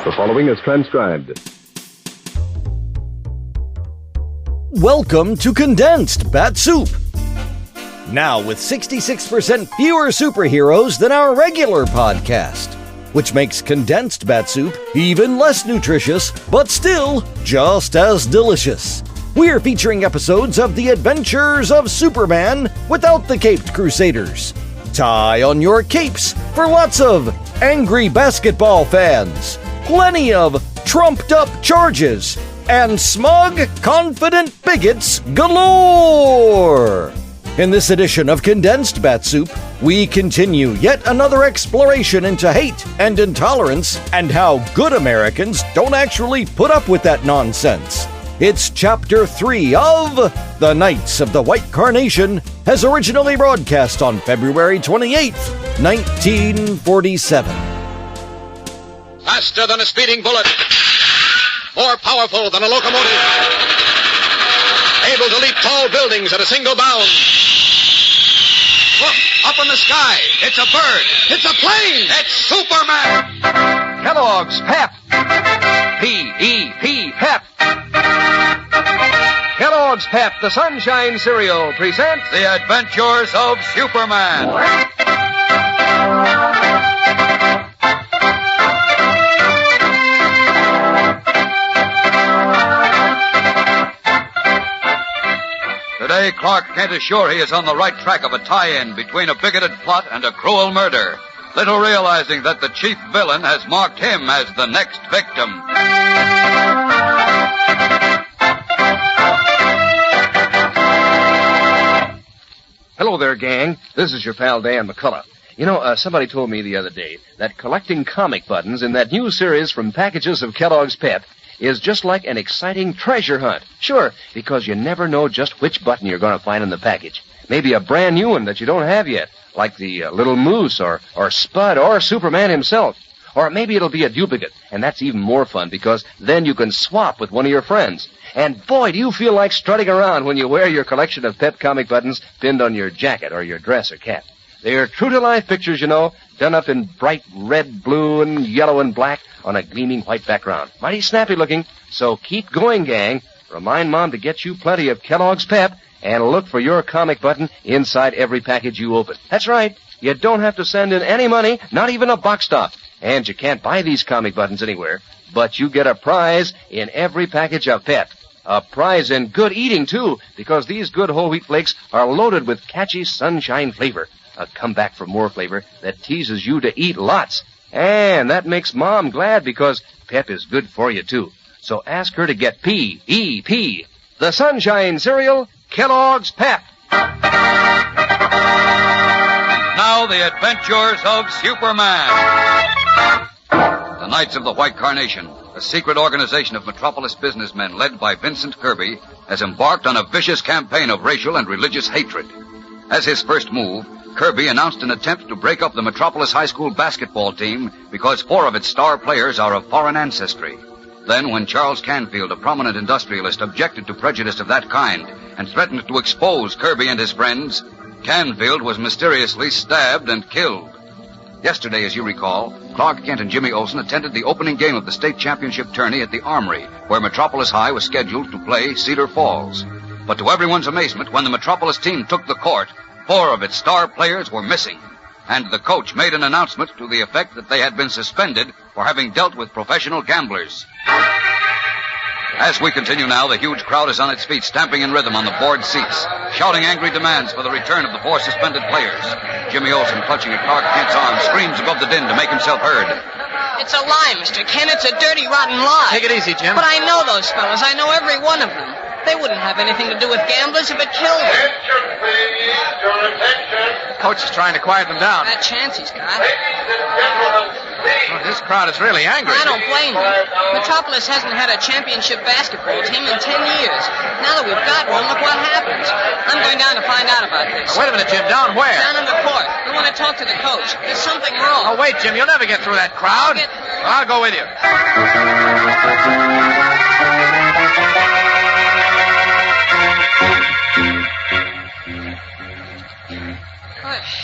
The following is transcribed. Welcome to Condensed Bat-Supe. Now with 66% fewer superheroes than our regular podcast, which makes Condensed Bat-Supe even less nutritious, but still just as delicious. We're featuring episodes of The Adventures of Superman without the caped crusaders. Tie on your capes for lots of angry basketball fans, plenty of trumped-up charges, and smug, confident bigots galore! In this edition of Condensed Bat-Supe, we continue yet another exploration into hate and intolerance and how good Americans don't actually put up with that nonsense. It's Chapter 3 of The Knights of the White Carnation, as originally broadcast on February 28th, 1947. Faster than a speeding bullet. More powerful than a locomotive. Able to leap tall buildings at a single bound. Look, up in the sky. It's a bird. It's a plane. It's Superman. Kellogg's Pep. P-E-P, Pep. Kellogg's Pep, the Sunshine Cereal, presents The Adventures of Superman. Today, Clark Kent is sure he is on the right track of a tie-in between a bigoted plot and a cruel murder, little realizing that the chief villain has marked him as the next victim. Hello there, gang. This is your pal Dan McCullough. You know, somebody told me the other day that collecting comic buttons in that new series from packages of Kellogg's Pep is just like an exciting treasure hunt. Sure, because you never know just which button you're going to find in the package. Maybe a brand new one that you don't have yet, like the Little Moose or Spud or Superman himself. Or maybe it'll be a duplicate, and that's even more fun because then you can swap with one of your friends. And boy, do you feel like strutting around when you wear your collection of Pep comic buttons pinned on your jacket or your dress or cap. They're true-to-life pictures, you know, done up in bright red, blue, and yellow and black on a gleaming white background. Mighty snappy looking, so keep going, gang. Remind Mom to get you plenty of Kellogg's Pep and look for your comic button inside every package you open. That's right. You don't have to send in any money, not even a box stop. And you can't buy these comic buttons anywhere, but you get a prize in every package of Pep. A prize in good eating, too, because these good whole wheat flakes are loaded with catchy sunshine flavor. A comeback for more flavor that teases you to eat lots. And that makes Mom glad because Pep is good for you, too. So ask her to get P-E-P, the Sunshine Cereal, Kellogg's Pep. Now, The Adventures of Superman. The Knights of the White Carnation, a secret organization of metropolis businessmen led by Vincent Kirby, has embarked on a vicious campaign of racial and religious hatred. As his first move, Kirby announced an attempt to break up the Metropolis High School basketball team because 4 of its star players are of foreign ancestry. Then, when Charles Canfield, a prominent industrialist, objected to prejudice of that kind and threatened to expose Kirby and his friends, Canfield was mysteriously stabbed and killed. Yesterday, as you recall, Clark Kent and Jimmy Olsen attended the opening game of the state championship tourney at the Armory, where Metropolis High was scheduled to play Cedar Falls. But to everyone's amazement, when the Metropolis team took the court, 4 of its star players were missing, and the coach made an announcement to the effect that they had been suspended for having dealt with professional gamblers. As we continue now, the huge crowd is on its feet, stamping in rhythm on the board seats, shouting angry demands for the return of the 4 suspended players. Jimmy Olsen, clutching at Clark Kent's arm, screams above the din to make himself heard. It's a lie, Mr. Kent. It's a dirty, rotten lie. Take it easy, Jim. But I know those fellas. I know every one of them. They wouldn't have anything to do with gamblers if it killed them. Attention, please. Your attention. The coach is trying to quiet them down. That chance he's got. Ladies and gentlemen, please. Oh, this crowd is really angry. I don't blame them. Metropolis hasn't had a championship basketball team in 10 years. Now that we've got one, look what happens. I'm going down to find out about this. Wait a minute, Jim. Down where? Down in the court. I want to talk to the coach. There's something wrong. Oh, wait, Jim. You'll never get through that crowd. I'll go with you.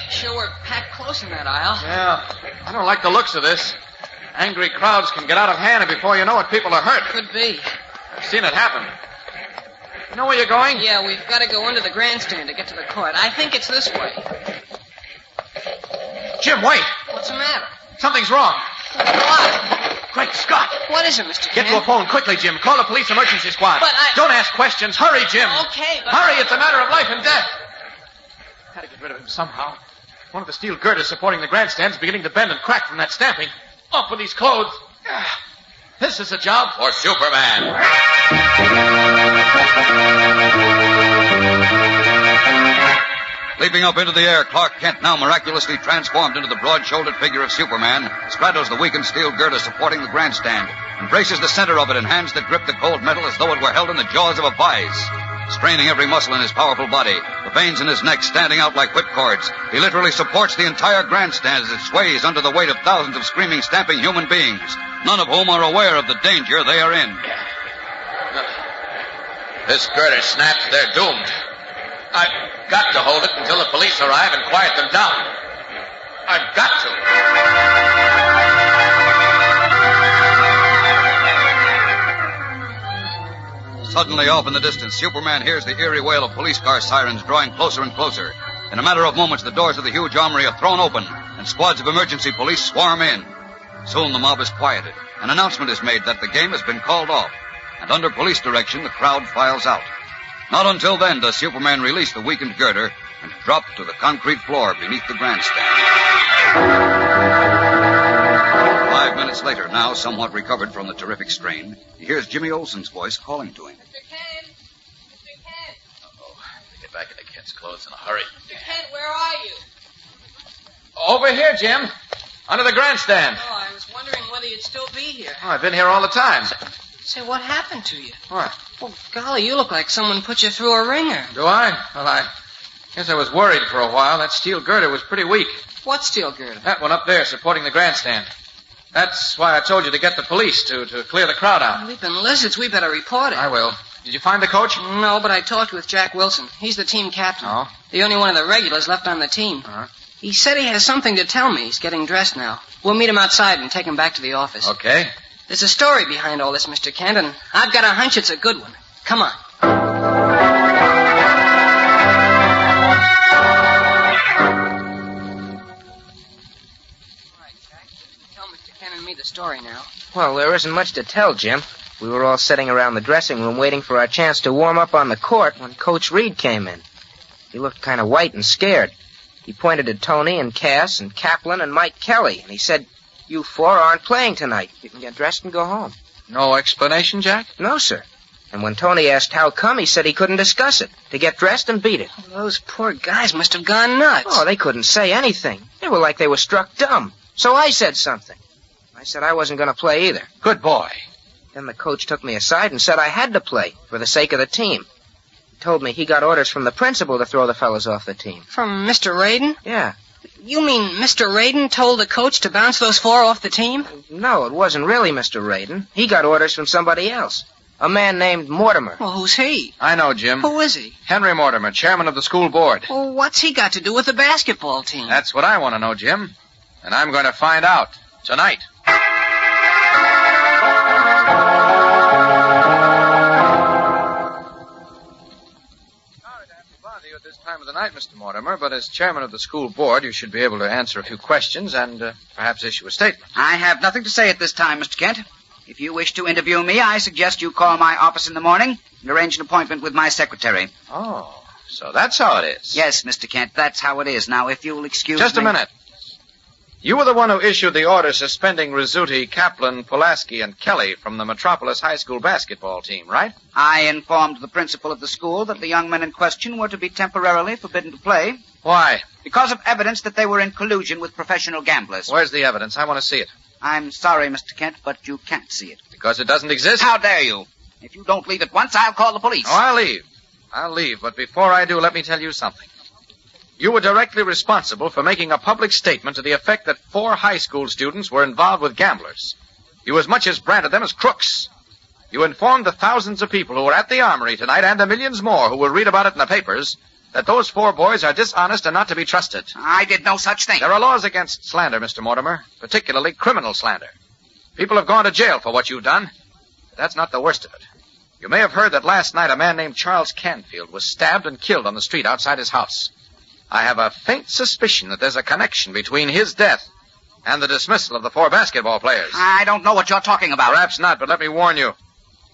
Sure, we're packed close in that aisle. Yeah, I don't like the looks of this. Angry crowds can get out of hand, and before you know it, people are hurt. Could be. I've seen it happen. You know where you're going? Yeah, we've got to go under the grandstand to get to the court. I think it's this way. Jim, wait. What's the matter? Something's wrong. What? Great Scott. What is it, Mr. Get Kent? to a phone quickly, Jim. Call the police emergency squad. But I... Don't ask questions. Hurry, Jim. Okay, but... Hurry, it's a matter of life and death. Gotta get rid of him somehow. One of the steel girders supporting the grandstand is beginning to bend and crack from that stamping. Off with these clothes. This is a job For Superman. Leaping up into the air, Clark Kent, now miraculously transformed into the broad-shouldered figure of Superman, straddles the weakened steel girder supporting the grandstand, embraces the center of it in hands that grip the cold metal as though it were held in the jaws of a vise. Straining every muscle in his powerful body, the veins in his neck standing out like whipcords, he literally supports the entire grandstand as it sways under the weight of thousands of screaming, stamping human beings, none of whom are aware of the danger they are in. This girder snaps, they're doomed. I've got to hold it until the police arrive and quiet them down. I've got to. Suddenly, off in the distance, Superman hears the eerie wail of police car sirens drawing closer and closer. In a matter of moments, the doors of the huge armory are thrown open, and squads of emergency police swarm in. Soon the mob is quieted. An announcement is made that the game has been called off, and under police direction, the crowd files out. Not until then does Superman release the weakened girder and drop to the concrete floor beneath the grandstand. 5 minutes later, now somewhat recovered from the terrific strain, he hears Jimmy Olsen's voice calling to him. Mr. Kent! Mr. Kent! Uh-oh. Get back into Kent's clothes in a hurry. Mr. Kent, where are you? Over here, Jim. Under the grandstand. Oh, I was wondering whether you'd still be here. Oh, I've been here all the time. Say, what happened to you? What? Well, golly, you look like someone put you through a ringer. Do I? Well, I guess I was worried for a while. That steel girder was pretty weak. What steel girder? That one up there supporting the grandstand. That's why I told you to get the police to clear the crowd out. Leaping lizards, we better report it. I will. Did you find the coach? No, but I talked with Jack Wilson. He's the team captain. Oh? The only one of the regulars left on the team. Uh-huh. He said he has something to tell me. He's getting dressed now. We'll meet him outside and take him back to the office. Okay. There's a story behind all this, Mr. Kent, and I've got a hunch it's a good one. Come on. All right, Jack. Tell Mr. Kent and me the story now. Well, there isn't much to tell, Jim. We were all sitting around the dressing room waiting for our chance to warm up on the court when Coach Reed came in. He looked kind of white and scared. He pointed at Tony and Cass and Kaplan and Mike Kelly, and he said, "You four aren't playing tonight. You can get dressed and go home." No explanation, Jack? No, sir. And when Tony asked how come, he said he couldn't discuss it. To get dressed and beat it. Those poor guys must have gone nuts. Oh, they couldn't say anything. They were like they were struck dumb. So I said something. I said I wasn't going to play either. Good boy. Then the coach took me aside and said I had to play for the sake of the team. He told me he got orders from the principal to throw the fellas off the team. From Mr. Radin? Yeah. You mean Mr. Radin told the coach to bounce those four off the team? No, it wasn't really Mr. Radin. He got orders from somebody else. A man named Mortimer. Well, who's he? I know, Jim. Who is he? Henry Mortimer, chairman of the school board. Well, what's he got to do with the basketball team? That's what I want to know, Jim. And I'm going to find out tonight. At this time of the night, Mr. Mortimer, but as chairman of the school board, you should be able to answer a few questions and perhaps issue a statement. I have nothing to say at this time, Mr. Kent. If you wish to interview me, I suggest you call my office in the morning and arrange an appointment with my secretary. Oh, so that's how it is. Yes, Mr. Kent, that's how it is. Now, if you'll excuse Just me... a minute. You were the one who issued the order suspending Rizzuti, Kaplan, Pulaski, and Kelly from the Metropolis High School basketball team, right? I informed the principal of the school that the young men in question were to be temporarily forbidden to play Why? because of evidence that they were in collusion with professional gamblers. Where's the evidence? I want to see it. I'm sorry, Mr. Kent, but you can't see it. Because it doesn't exist? How dare you? If you don't leave at once, I'll call the police. Oh, I'll leave. But before I do, let me tell you something. You were directly responsible for making a public statement to the effect that 4 high school students were involved with gamblers. You as much as branded them as crooks. You informed the thousands of people who were at the armory tonight, and the millions more who will read about it in the papers, that those 4 boys are dishonest and not to be trusted. I did no such thing. There are laws against slander, Mr. Mortimer, particularly criminal slander. People have gone to jail for what you've done. But that's not the worst of it. You may have heard that last night a man named Charles Canfield was stabbed and killed on the street outside his house. I have a faint suspicion that there's a connection between his death and the dismissal of the 4 basketball players. I don't know what you're talking about. Perhaps not, but let me warn you.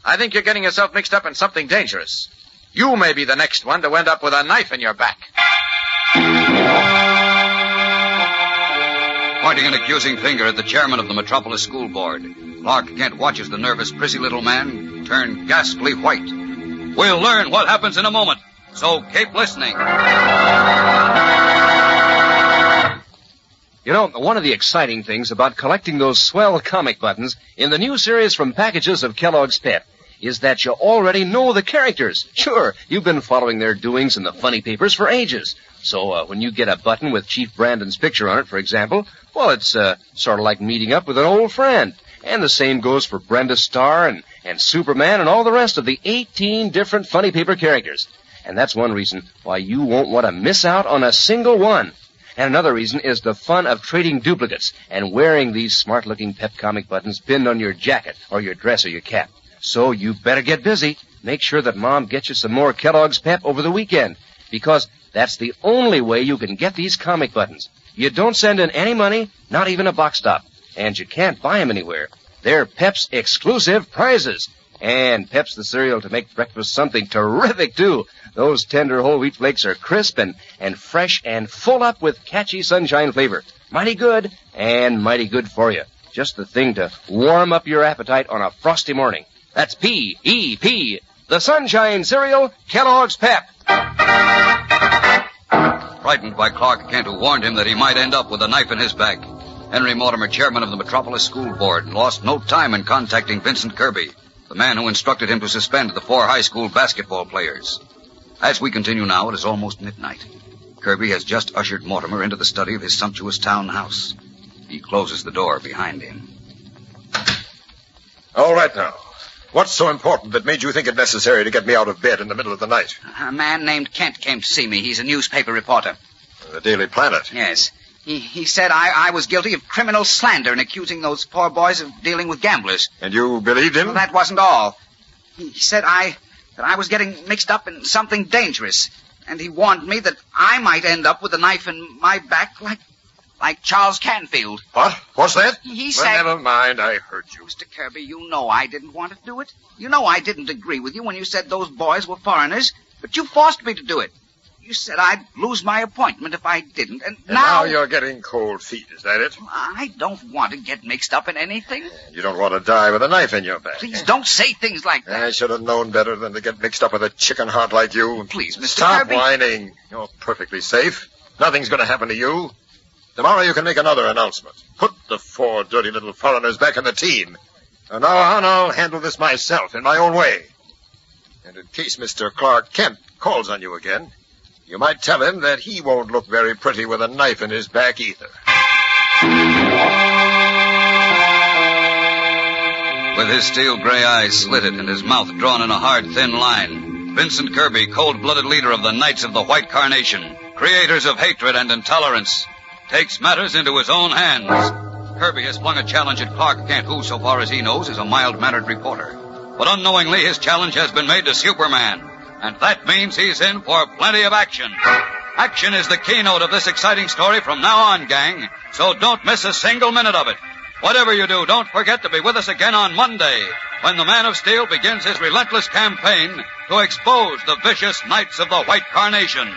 I think you're getting yourself mixed up in something dangerous. You may be the next one to end up with a knife in your back. Pointing an accusing finger at the chairman of the Metropolis School Board, Clark Kent watches the nervous, prissy little man turn ghastly white. We'll learn what happens in a moment, so keep listening. You know, one of the exciting things about collecting those swell comic buttons in the new series from Packages of Kellogg's Pep is that you already know the characters. Sure, you've been following their doings in the funny papers for ages. So when you get a button with Chief Brandon's picture on it, for example, well, it's sort of like meeting up with an old friend. And the same goes for Brenda Starr and Superman and all the rest of the 18 different funny paper characters. And that's one reason why you won't want to miss out on a single one. And another reason is the fun of trading duplicates and wearing these smart-looking Pep comic buttons pinned on your jacket or your dress or your cap. So you better get busy. Make sure that Mom gets you some more Kellogg's Pep over the weekend, because that's the only way you can get these comic buttons. You don't send in any money, not even a box stop, and you can't buy them anywhere. They're Pep's exclusive prizes. And Pep's the cereal to make breakfast something terrific, too. Those tender whole wheat flakes are crisp and fresh and full up with catchy sunshine flavor. Mighty good and mighty good for you. Just the thing to warm up your appetite on a frosty morning. That's P-E-P, the Sunshine Cereal, Kellogg's Pep. Frightened by Clark Kent, who warned him that he might end up with a knife in his back, Henry Mortimer, chairman of the Metropolis School Board, lost no time in contacting Vincent Kirby, the man who instructed him to suspend the 4 high school basketball players. As we continue now, it is almost midnight. Kirby has just ushered Mortimer into the study of his sumptuous town house. He closes the door behind him. All right now. What's so important that made you think it necessary to get me out of bed in the middle of the night? A man named Kent came to see me. He's a newspaper reporter. The Daily Planet? Yes. He said I was guilty of criminal slander in accusing those 4 boys of dealing with gamblers. And you believed him? Well, that wasn't all. He said that I was getting mixed up in something dangerous. And he warned me that I might end up with a knife in my back like Charles Canfield. What? What's that? He Well, said... never mind. I heard you. Mr. Kirby, you know I didn't want to do it. You know I didn't agree with you when you said those boys were foreigners, but you forced me to do it. You said I'd lose my appointment if I didn't, and now you're getting cold feet, is that it? I don't want to get mixed up in anything. You don't want to die with a knife in your back. Please don't say things like that. I should have known better than to get mixed up with a chicken heart like you. Please, Mr. Stop Kirby. whining. You're perfectly safe. Nothing's going to happen to you. Tomorrow you can make another announcement. Put the 4 dirty little foreigners back in the team. And now I'll handle this myself in my own way. And in case Mr. Clark Kent calls on you again, you might tell him that he won't look very pretty with a knife in his back either. With his steel gray eyes slitted and his mouth drawn in a hard, thin line, Vincent Kirby, cold-blooded leader of the Knights of the White Carnation, creators of hatred and intolerance, takes matters into his own hands. Kirby has flung a challenge at Clark Kent, who, so far as he knows, is a mild-mannered reporter. But unknowingly, his challenge has been made to Superman. And that means he's in for plenty of action. Action is the keynote of this exciting story from now on, gang. So don't miss a single minute of it. Whatever you do, don't forget to be with us again on Monday, when the Man of Steel begins his relentless campaign to expose the vicious Knights of the White Carnation.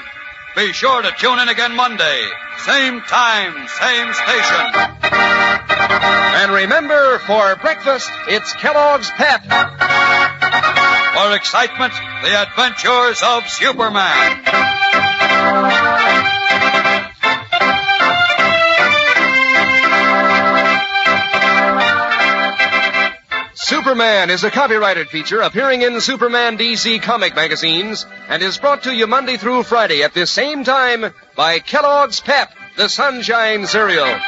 Be sure to tune in again Monday. Same time, same station. And remember, for breakfast, it's Kellogg's Pep. For excitement, the adventures of Superman. Superman is a copyrighted feature appearing in Superman DC comic magazines and is brought to you Monday through Friday at this same time by Kellogg's Pep, the Sunshine Cereal.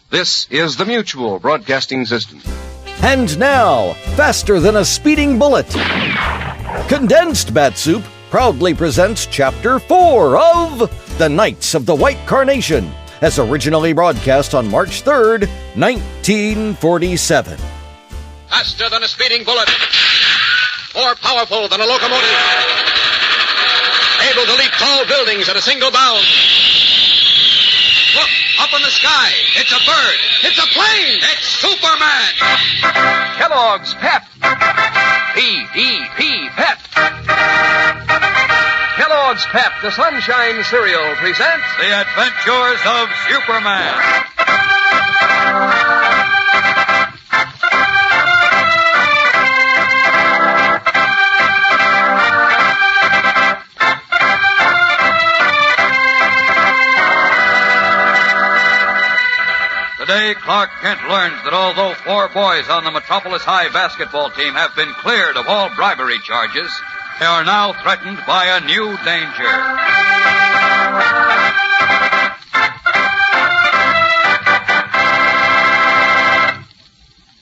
This is the Mutual Broadcasting System. And now, faster than a speeding bullet, Condensed Bat-Supe proudly presents Chapter 4 of The Knights of the White Carnation, as originally broadcast on March 3rd, 1947. Faster than a speeding bullet. More powerful than a locomotive. Able to leap tall buildings at a single bound. Look, up in the sky. It's a bird. It's a plane. It's Superman. Kellogg's Pep. P-E-P, Pep. Kellogg's Pep, the Sunshine Cereal, presents The Adventures of Superman. Today, Clark Kent learns that although 4 boys on the Metropolis High basketball team have been cleared of all bribery charges, they are now threatened by a new danger.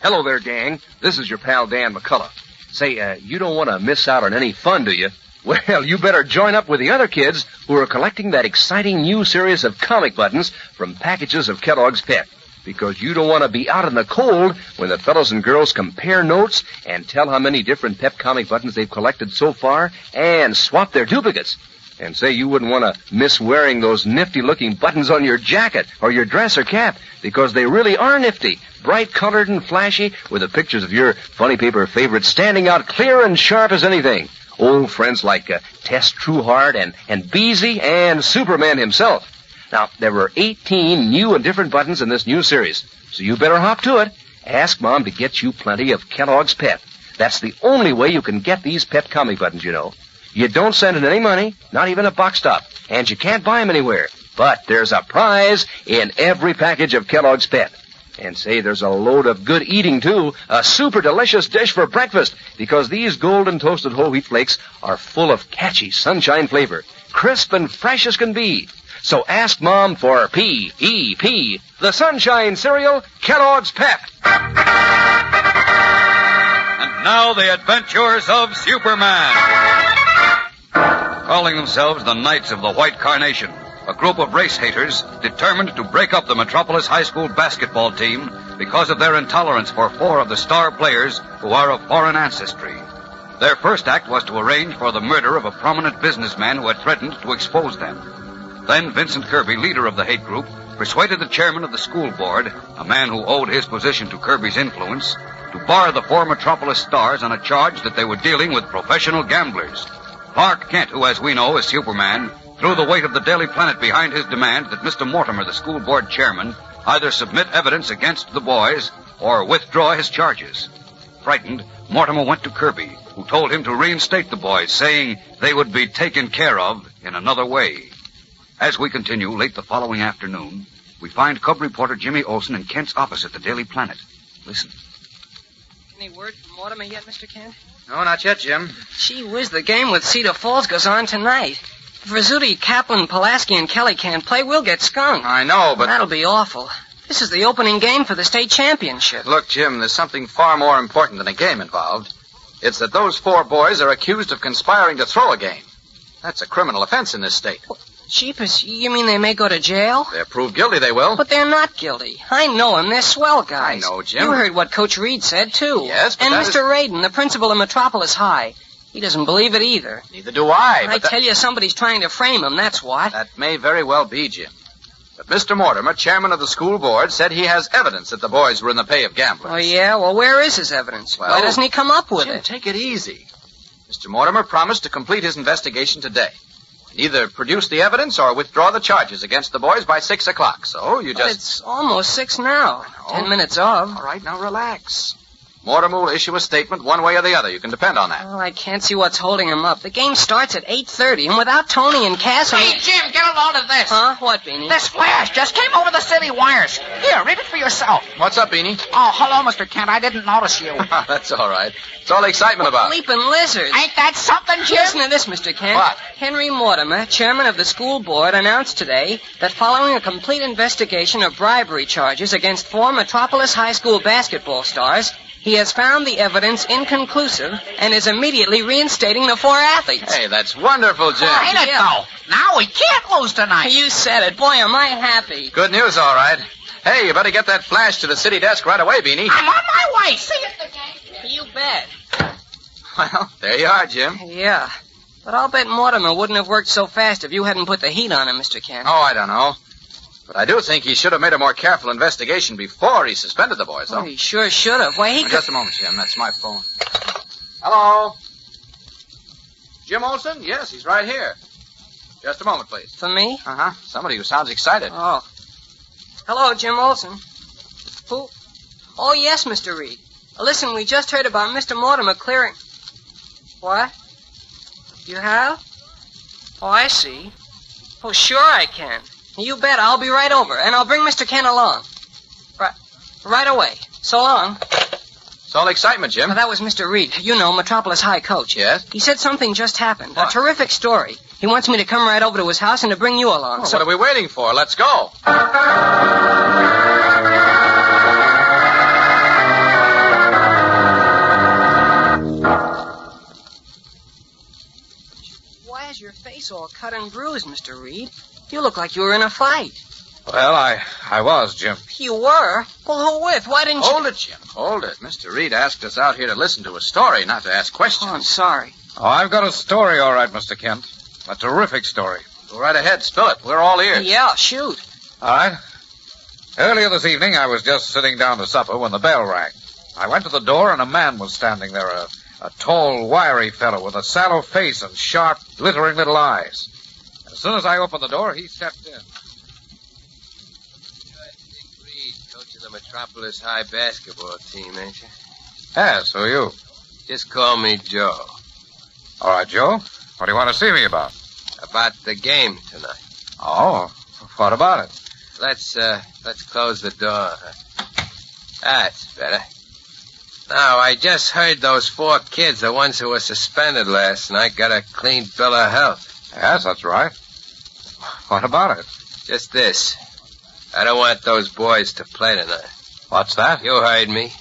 Hello there, gang. This is your pal Dan McCullough. Say, you don't want to miss out on any fun, do you? Well, you better join up with the other kids who are collecting that exciting new series of comic buttons from packages of Kellogg's Pep. Because you don't want to be out in the cold when the fellows and girls compare notes and tell how many different Pep comic buttons they've collected so far and swap their duplicates. And say you wouldn't want to miss wearing those nifty-looking buttons on your jacket or your dress or cap because they really are nifty, bright-colored and flashy with the pictures of your funny paper favorites standing out clear and sharp as anything. Old friends like Tess Trueheart and Beezy and Superman himself. Now, there were 18 new and different buttons in this new series, so you better hop to it. Ask Mom to get you plenty of Kellogg's Pep. That's the only way you can get these Pep comic buttons, you know. You don't send in any money, not even a box top, and you can't buy them anywhere. But there's a prize in every package of Kellogg's Pep. And say there's a load of good eating, too. A super delicious dish for breakfast, because these golden toasted whole wheat flakes are full of catchy sunshine flavor, crisp and fresh as can be. So ask Mom for P-E-P, the Sunshine Cereal, Kellogg's Pep. And now the Adventures of Superman. Calling themselves the Knights of the White Carnation, a group of race haters determined to break up the Metropolis High School basketball team because of their intolerance for 4 of the star players who are of foreign ancestry. Their first act was to arrange for the murder of a prominent businessman who had threatened to expose them. Then Vincent Kirby, leader of the hate group, persuaded the chairman of the school board, a man who owed his position to Kirby's influence, to bar the 4 Metropolis stars on a charge that they were dealing with professional gamblers. Clark Kent, who, as we know, is Superman, threw the weight of the Daily Planet behind his demand that Mr. Mortimer, the school board chairman, either submit evidence against the boys or withdraw his charges. Frightened, Mortimer went to Kirby, who told him to reinstate the boys, saying they would be taken care of in another way. As we continue, late the following afternoon, we find Cub reporter Jimmy Olsen in Kent's office at the Daily Planet. Listen. Any word from Mortimer yet, Mr. Kent? No, not yet, Jim. Gee whiz, the game with Cedar Falls goes on tonight. If Rizzuti, Kaplan, Pulaski, and Kelly can't play, we'll get skunked. I know, but... That'll be awful. This is the opening game for the state championship. Look, Jim, there's something far more important than a game involved. It's that those 4 boys are accused of conspiring to throw a game. That's a criminal offense in this state. Jeepers, you mean they may go to jail? They're proved guilty, they will. But they're not guilty. I know them. They're swell guys. I know, Jim. You heard what Coach Reed said, too. Yes, but And that Mr. Radin, the principal of Metropolis High. He doesn't believe it either. Neither do I. I tell you, somebody's trying to frame him, that's what. That may very well be, Jim. But Mr. Mortimer, chairman of the school board, said he has evidence that the boys were in the pay of gamblers. Oh, yeah? Well, where is his evidence? Well, why doesn't he come up with Jim, it? take it easy. Mr. Mortimer promised to complete his investigation today. Either produce the evidence or withdraw the charges against the boys by 6 o'clock. So you But just... it's almost 6 now. 10 minutes of. All right, now relax. Mortimer will issue a statement one way or the other. You can depend on that. Well, I can't see what's holding him up. The game starts at 8:30, and without Tony and Cass... Hey, Jim, get a load of this. Huh? What, Beanie? This flash just came over the city wires. Here, read it for yourself. What's up, Beanie? Oh, hello, Mr. Kent. I didn't notice you. That's all right. It's all the excitement about. Leaping lizards. Ain't that something, Jim? Listen to this, Mr. Kent. What? Henry Mortimer, chairman of the school board, announced today that following a complete investigation of bribery charges against 4 Metropolis High School basketball stars, He has found the evidence inconclusive and is immediately reinstating the 4 athletes. Hey, that's wonderful, Jim. Ain't it, though? Now we can't lose tonight. You said it. Boy, am I happy. Good news, all right. Hey, you better get that flash to the city desk right away, Beanie. I'm on my way. See you at the game. You bet. Well, there you are, Jim. Yeah. But I'll bet Mortimer wouldn't have worked so fast if you hadn't put the heat on him, Mr. Kent. Oh, I don't know. But I do think he should have made a more careful investigation before he suspended the boys, though. Oh, he sure should have. Why, he could... Just a moment, Jim. That's my phone. Hello? Jim Olsen? Yes, he's right here. Just a moment, please. For me? Uh-huh. Somebody who sounds excited. Oh. Hello, Jim Olsen. Who? Oh, yes, Mr. Reed. Listen, we just heard about Mr. Mortimer clearing... What? You have? Oh, I see. Oh, sure I can. You bet. I'll be right over, and I'll bring Mr. Kent along. Right away. So long. It's all excitement, Jim. Well, that was Mr. Reed. You know, Metropolis High coach. Yes? He said something just happened. What? A terrific story. He wants me to come right over to his house and to bring you along. What are we waiting for? Let's go. Why is your face all cut and bruised, Mr. Reed? You look like you were in a fight. Well, I was, Jim. You were? Well, who with? Why didn't you... Hold it, Jim. Hold it. Mr. Reed asked us out here to listen to a story, not to ask questions. Oh, I'm sorry. Oh, I've got a story, all right, Mr. Kent. A terrific story. Go right ahead. Spill it. We're all ears. Yeah, shoot. All right. Earlier this evening, I was just sitting down to supper when the bell rang. I went to the door, and a man was standing there, a tall, wiry fellow with a sallow face and sharp, glittering little eyes. As soon as I opened the door, he stepped in. Dick Reed, coach of the Metropolis High basketball team, ain't you? Yes, who are you? Just call me Joe. All right, Joe. What do you want to see me about? About the game tonight. Oh, what about it? Let's close the door. That's better. Now, I just heard those 4 kids, the ones who were suspended last night, got a clean bill of health. Yes, that's right. What about it? Just this. I don't want those boys to play tonight. What's that? You heard me.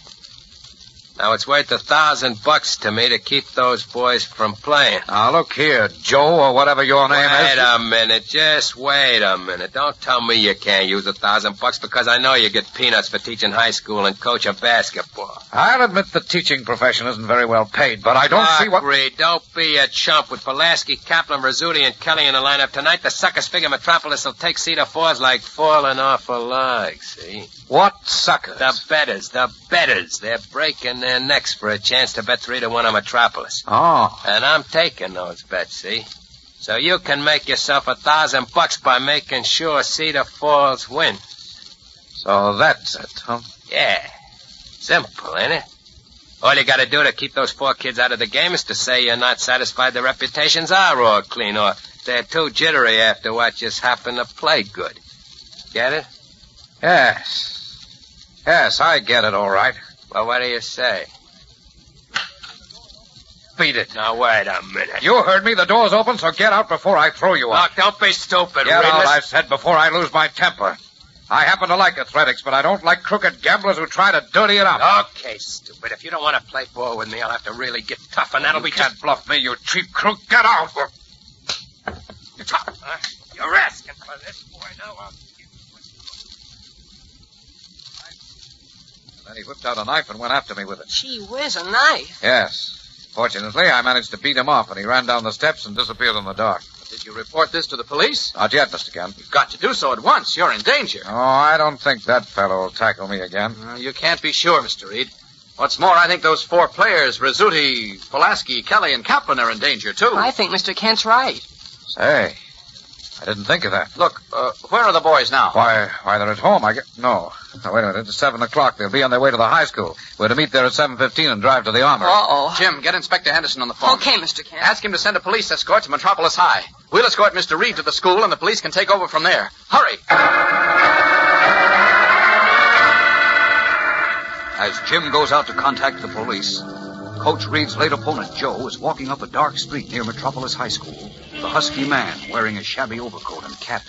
Now, it's worth $1,000 to me to keep those boys from playing. Now, look here, Joe, or whatever your name is. Wait a minute. Just wait a minute. Don't tell me you can't use $1,000 because I know you get peanuts for teaching high school and coaching basketball. I'll admit the teaching profession isn't very well paid, but I don't see what... Reed, don't be a chump. With Pulaski, Kaplan, Rizzuti, and Kelly in the lineup tonight, the suckers figure Metropolis will take Cedar Falls like falling off a log, see? What suckers? The betters. They're breaking their necks for a chance to bet 3-1 on Metropolis. Oh. And I'm taking those bets, see? So you can make yourself $1,000 by making sure Cedar Falls wins. So that's it, huh? Yeah. Simple, ain't it? All you gotta do to keep those 4 kids out of the game is to say you're not satisfied their reputations are all clean, or they're too jittery after what just happened to play good. Get it? Yes. Yes, I get it, all right. Well, what do you say? Beat it. Now, wait a minute. You heard me. The door's open, so get out before I throw you out. Look, don't be stupid, Get Reed. out, I said, before I lose my temper. I happen to like athletics, but I don't like crooked gamblers who try to dirty it up. Okay, stupid. If you don't want to play ball with me, I'll have to really get tough, and that'll be can't bluff me, you cheap crook. Get out. You're asking for this, boy. Now I'll... And then he whipped out a knife and went after me with it. Gee whiz, a knife. Yes. Fortunately, I managed to beat him off, and he ran down the steps and disappeared in the dark. Did you report this to the police? Not yet, Mr. Kent. You've got to do so at once. You're in danger. Oh, I don't think that fellow will tackle me again. You can't be sure, Mr. Reed. What's more, I think those 4 players, Rizzuti, Pulaski, Kelly, and Kaplan, are in danger, too. I think Mr. Kent's right. Say, I didn't think of that. Look, where are the boys now? Why, they're at home, I guess. No. Now, wait a minute. It's 7 o'clock. They'll be on their way to the high school. We're to meet there at 7:15 and drive to the Armory. Uh-oh. Jim, get Inspector Henderson on the phone. Okay, Mr. Kent. Ask him to send a police escort to Metropolis High. We'll escort Mr. Reed to the school, and the police can take over from there. Hurry! As Jim goes out to contact the police, Coach Reed's late opponent, Joe, is walking up a dark street near Metropolis High School. The husky man wearing a shabby overcoat and cap.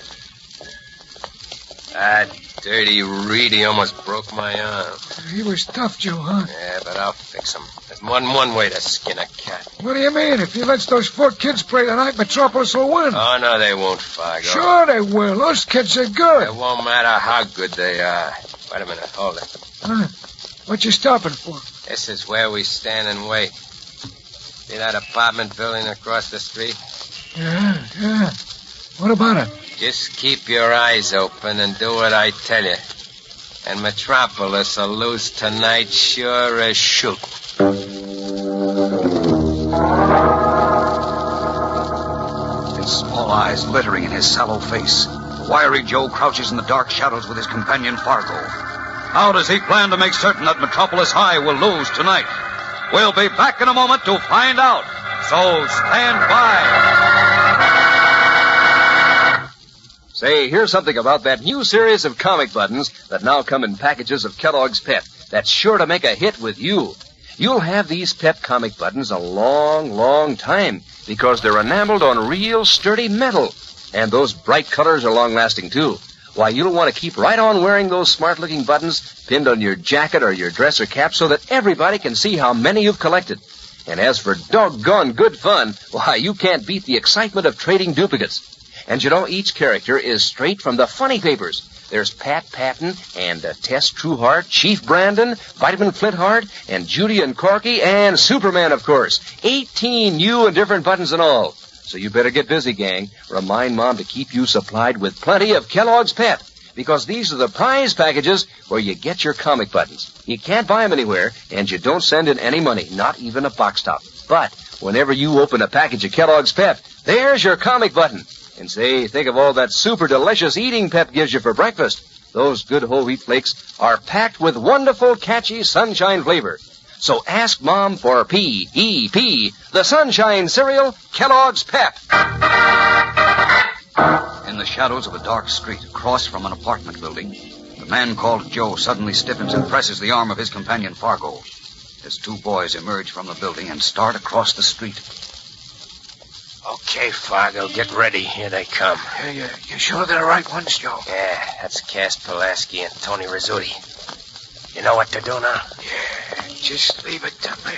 dirty Reed, he almost broke my arm. He was tough, Joe, huh? Yeah, but I'll fix him. There's more than one way to skin a cat. What do you mean? If he lets those 4 kids play tonight, Metropolis will win. Oh, no, they won't, Fargo. Sure they will. Those kids are good. It won't matter how good they are. Wait a minute, hold it. Huh? What you stopping for? This is where we stand and wait. See that apartment building across the street? Yeah. What about it? Just keep your eyes open and do what I tell you. And Metropolis will lose tonight sure as shoot. His small eyes glittering in his sallow face, wiry Joe crouches in the dark shadows with his companion Fargo. How does he plan to make certain that Metropolis High will lose tonight? We'll be back in a moment to find out. So stand by. Say, here's something about that new series of comic buttons that now come in packages of Kellogg's Pep that's sure to make a hit with you. You'll have these Pep comic buttons a long, long time because they're enameled on real sturdy metal. And those bright colors are long-lasting, too. Why, you'll want to keep right on wearing those smart-looking buttons pinned on your jacket or your dress or cap so that everybody can see how many you've collected. And as for doggone good fun, why, you can't beat the excitement of trading duplicates. And you know, each character is straight from the funny papers. There's Pat Patton and Tess Trueheart, Chief Brandon, Vitamin Flintheart, and Judy and Corky, and Superman, of course. 18 new and different buttons and all. So you better get busy, gang. Remind Mom to keep you supplied with plenty of Kellogg's Pep, because these are the prize packages where you get your comic buttons. You can't buy them anywhere, and you don't send in any money, not even a box top. But whenever you open a package of Kellogg's Pep, there's your comic button. And say, think of all that super delicious eating Pep gives you for breakfast. Those good whole wheat flakes are packed with wonderful, catchy sunshine flavor. So ask Mom for P-E-P, the Sunshine Cereal, Kellogg's Pep. In the shadows of a dark street across from an apartment building, the man called Joe suddenly stiffens and presses the arm of his companion Fargo. His 2 boys emerge from the building and start across the street. Okay, Fargo, get ready. Here they come. You sure they're the right ones, Joe? Yeah, that's Cass Pulaski and Tony Rizzuti. You know what to do now? Yeah, just leave it to me.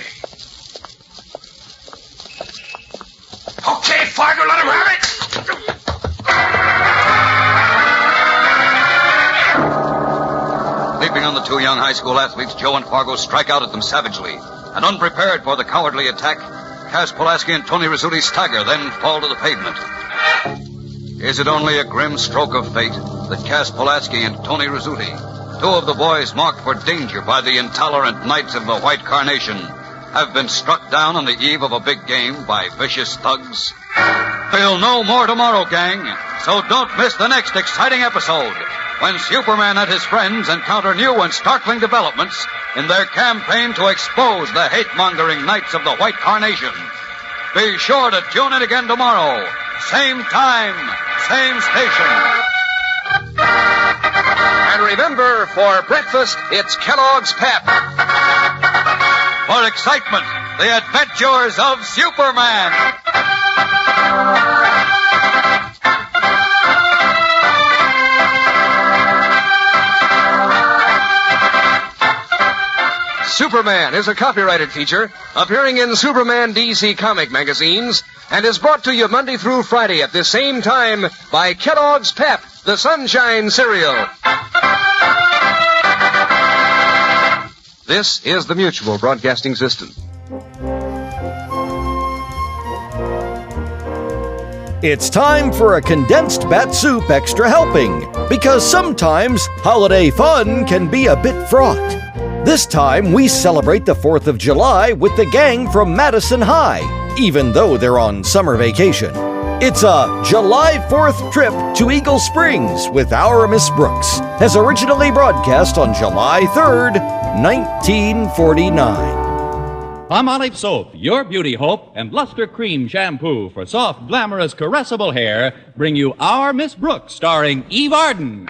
Okay, Fargo, let him have it! Leaping on the 2 young high school athletes, Joe and Fargo strike out at them savagely. And unprepared for the cowardly attack, Cass Pulaski and Tony Rizzuti stagger, then fall to the pavement. Is it only a grim stroke of fate that Cass Pulaski and Tony Rizzuti, 2 of the boys marked for danger by the intolerant Knights of the White Carnation, have been struck down on the eve of a big game by vicious thugs? We'll know more tomorrow, gang, so don't miss the next exciting episode when Superman and his friends encounter new and startling developments in their campaign to expose the hate-mongering Knights of the White Carnation. Be sure to tune in again tomorrow. Same time, same station. And remember, for breakfast, it's Kellogg's Pep. For excitement, the adventures of Superman. Superman is a copyrighted feature appearing in Superman DC comic magazines and is brought to you Monday through Friday at the same time by Kellogg's Pep, the Sunshine Cereal. This is the Mutual Broadcasting System. It's time for a Condensed Bat-Supe Extra Helping, because sometimes holiday fun can be a bit fraught. This time, we celebrate the 4th of July with the gang from Madison High, even though they're on summer vacation. It's a July 4th trip to Eagle Springs with Our Miss Brooks, as originally broadcast on July 3rd, 1949. Palmolive Soap, your beauty hope, and Luster Cream Shampoo for soft, glamorous, caressable hair bring you Our Miss Brooks, starring Eve Arden.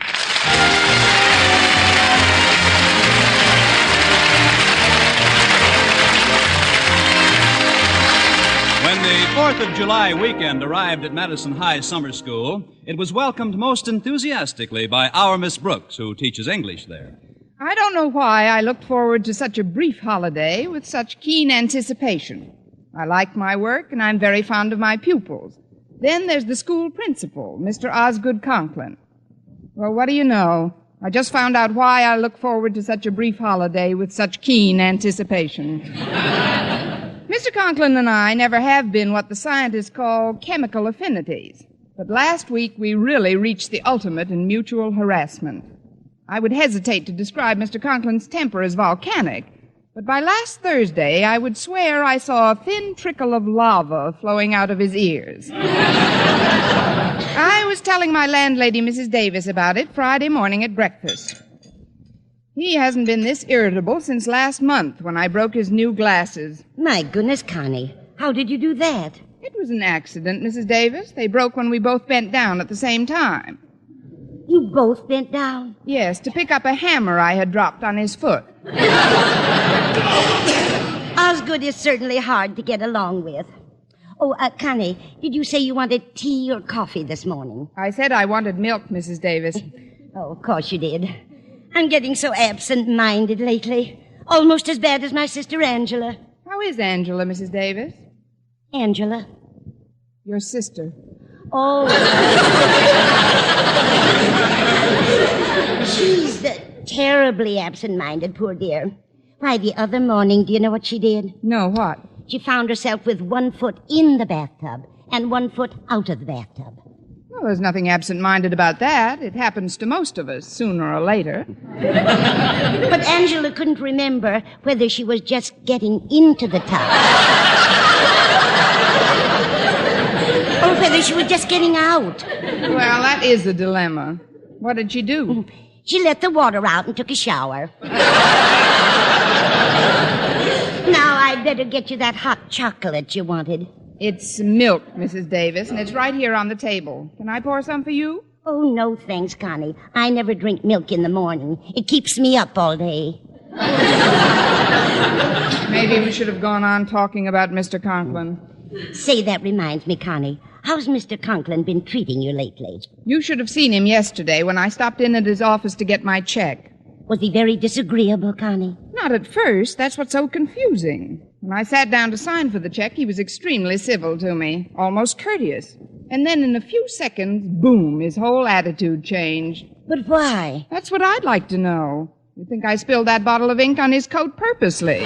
When the 4th of July weekend arrived at Madison High Summer School, it was welcomed most enthusiastically by our Miss Brooks, who teaches English there. I don't know why I looked forward to such a brief holiday with such keen anticipation. I like my work, and I'm very fond of my pupils. Then there's the school principal, Mr. Osgood Conklin. Well, what do you know? I just found out why I look forward to such a brief holiday with such keen anticipation. Mr. Conklin and I never have been what the scientists call chemical affinities. But last week we really reached the ultimate in mutual harassment. I would hesitate to describe Mr. Conklin's temper as volcanic, but by last Thursday I would swear I saw a thin trickle of lava flowing out of his ears. I was telling my landlady, Mrs. Davis, about it Friday morning at breakfast. He hasn't been this irritable since last month when I broke his new glasses. My goodness, Connie. How did you do that? It was an accident, Mrs. Davis. They broke when we both bent down at the same time. You both bent down? Yes, to pick up a hammer I had dropped on his foot. Osgood is certainly hard to get along with. Oh, Connie, did you say you wanted tea or coffee this morning? I said I wanted milk, Mrs. Davis. Oh, of course you did. I'm getting so absent-minded lately. Almost as bad as my sister Angela. How is Angela, Mrs. Davis? Angela? Your sister. Oh. She's terribly absent-minded, poor dear. Why, the other morning, do you know what she did? No, what? She found herself with 1 foot in the bathtub and 1 foot out of the bathtub. Well, there's nothing absent-minded about that. It happens to most of us, sooner or later. But Angela couldn't remember whether she was just getting into the tub or whether she was just getting out. Well, that is a dilemma. What did she do? She let the water out and took a shower. Now, I'd better get you that hot chocolate you wanted. It's milk, Mrs. Davis, and it's right here on the table. Can I pour some for you? Oh, no, thanks, Connie. I never drink milk in the morning. It keeps me up all day. Maybe we should have gone on talking about Mr. Conklin. Say, that reminds me, Connie. How's Mr. Conklin been treating you lately? You should have seen him yesterday when I stopped in at his office to get my check. Was he very disagreeable, Connie? Not at first. That's what's so confusing. When I sat down to sign for the check, he was extremely civil to me, almost courteous. And then in a few seconds, boom, his whole attitude changed. But why? That's what I'd like to know. You think I spilled that bottle of ink on his coat purposely?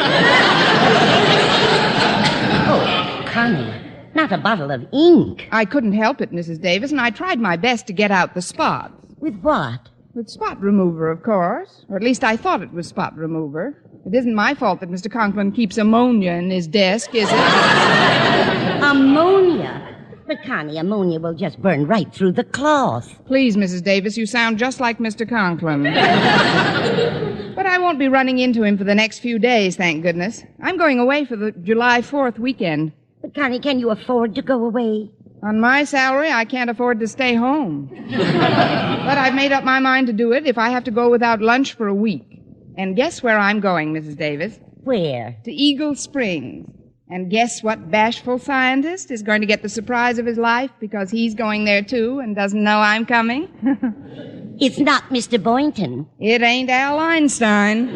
Oh, Connie, not a bottle of ink. I couldn't help it, Mrs. Davis, and I tried my best to get out the spots. With what? With spot remover, of course. Or at least I thought it was spot remover. It isn't my fault that Mr. Conklin keeps ammonia in his desk, is it? Ammonia? But, Connie, ammonia will just burn right through the cloth. Please, Mrs. Davis, you sound just like Mr. Conklin. But I won't be running into him for the next few days, thank goodness. I'm going away for the July 4th weekend. But, Connie, can you afford to go away? On my salary, I can't afford to stay home. But I've made up my mind to do it if I have to go without lunch for a week. And guess where I'm going, Mrs. Davis? Where? To Eagle Springs. And guess what bashful scientist is going to get the surprise of his life because he's going there too and doesn't know I'm coming? It's not Mr. Boynton. It ain't Al Einstein.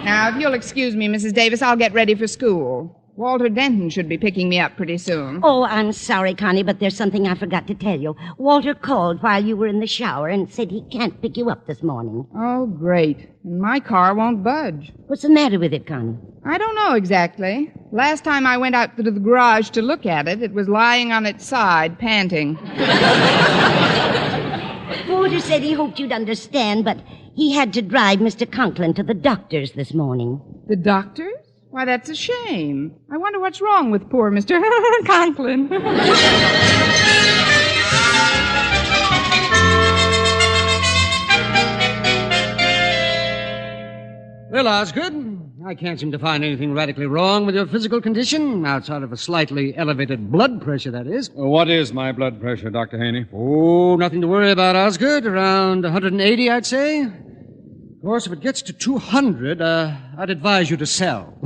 Now, if you'll excuse me, Mrs. Davis, I'll get ready for school. Walter Denton should be picking me up pretty soon. Oh, I'm sorry, Connie, but there's something I forgot to tell you. Walter called while you were in the shower and said he can't pick you up this morning. Oh, great. And my car won't budge. What's the matter with it, Connie? I don't know exactly. Last time I went out to the garage to look at it, it was lying on its side, panting. Walter said he hoped you'd understand, but he had to drive Mr. Conklin to the doctor's this morning. The doctor's? Why, that's a shame. I wonder what's wrong with poor Mr. Conklin. Well, Osgood, I can't seem to find anything radically wrong with your physical condition, outside of a slightly elevated blood pressure, that is. What is my blood pressure, Dr. Haney? Oh, nothing to worry about, Osgood. Around 180, I'd say. Of course, if it gets to 200, I'd advise you to sell.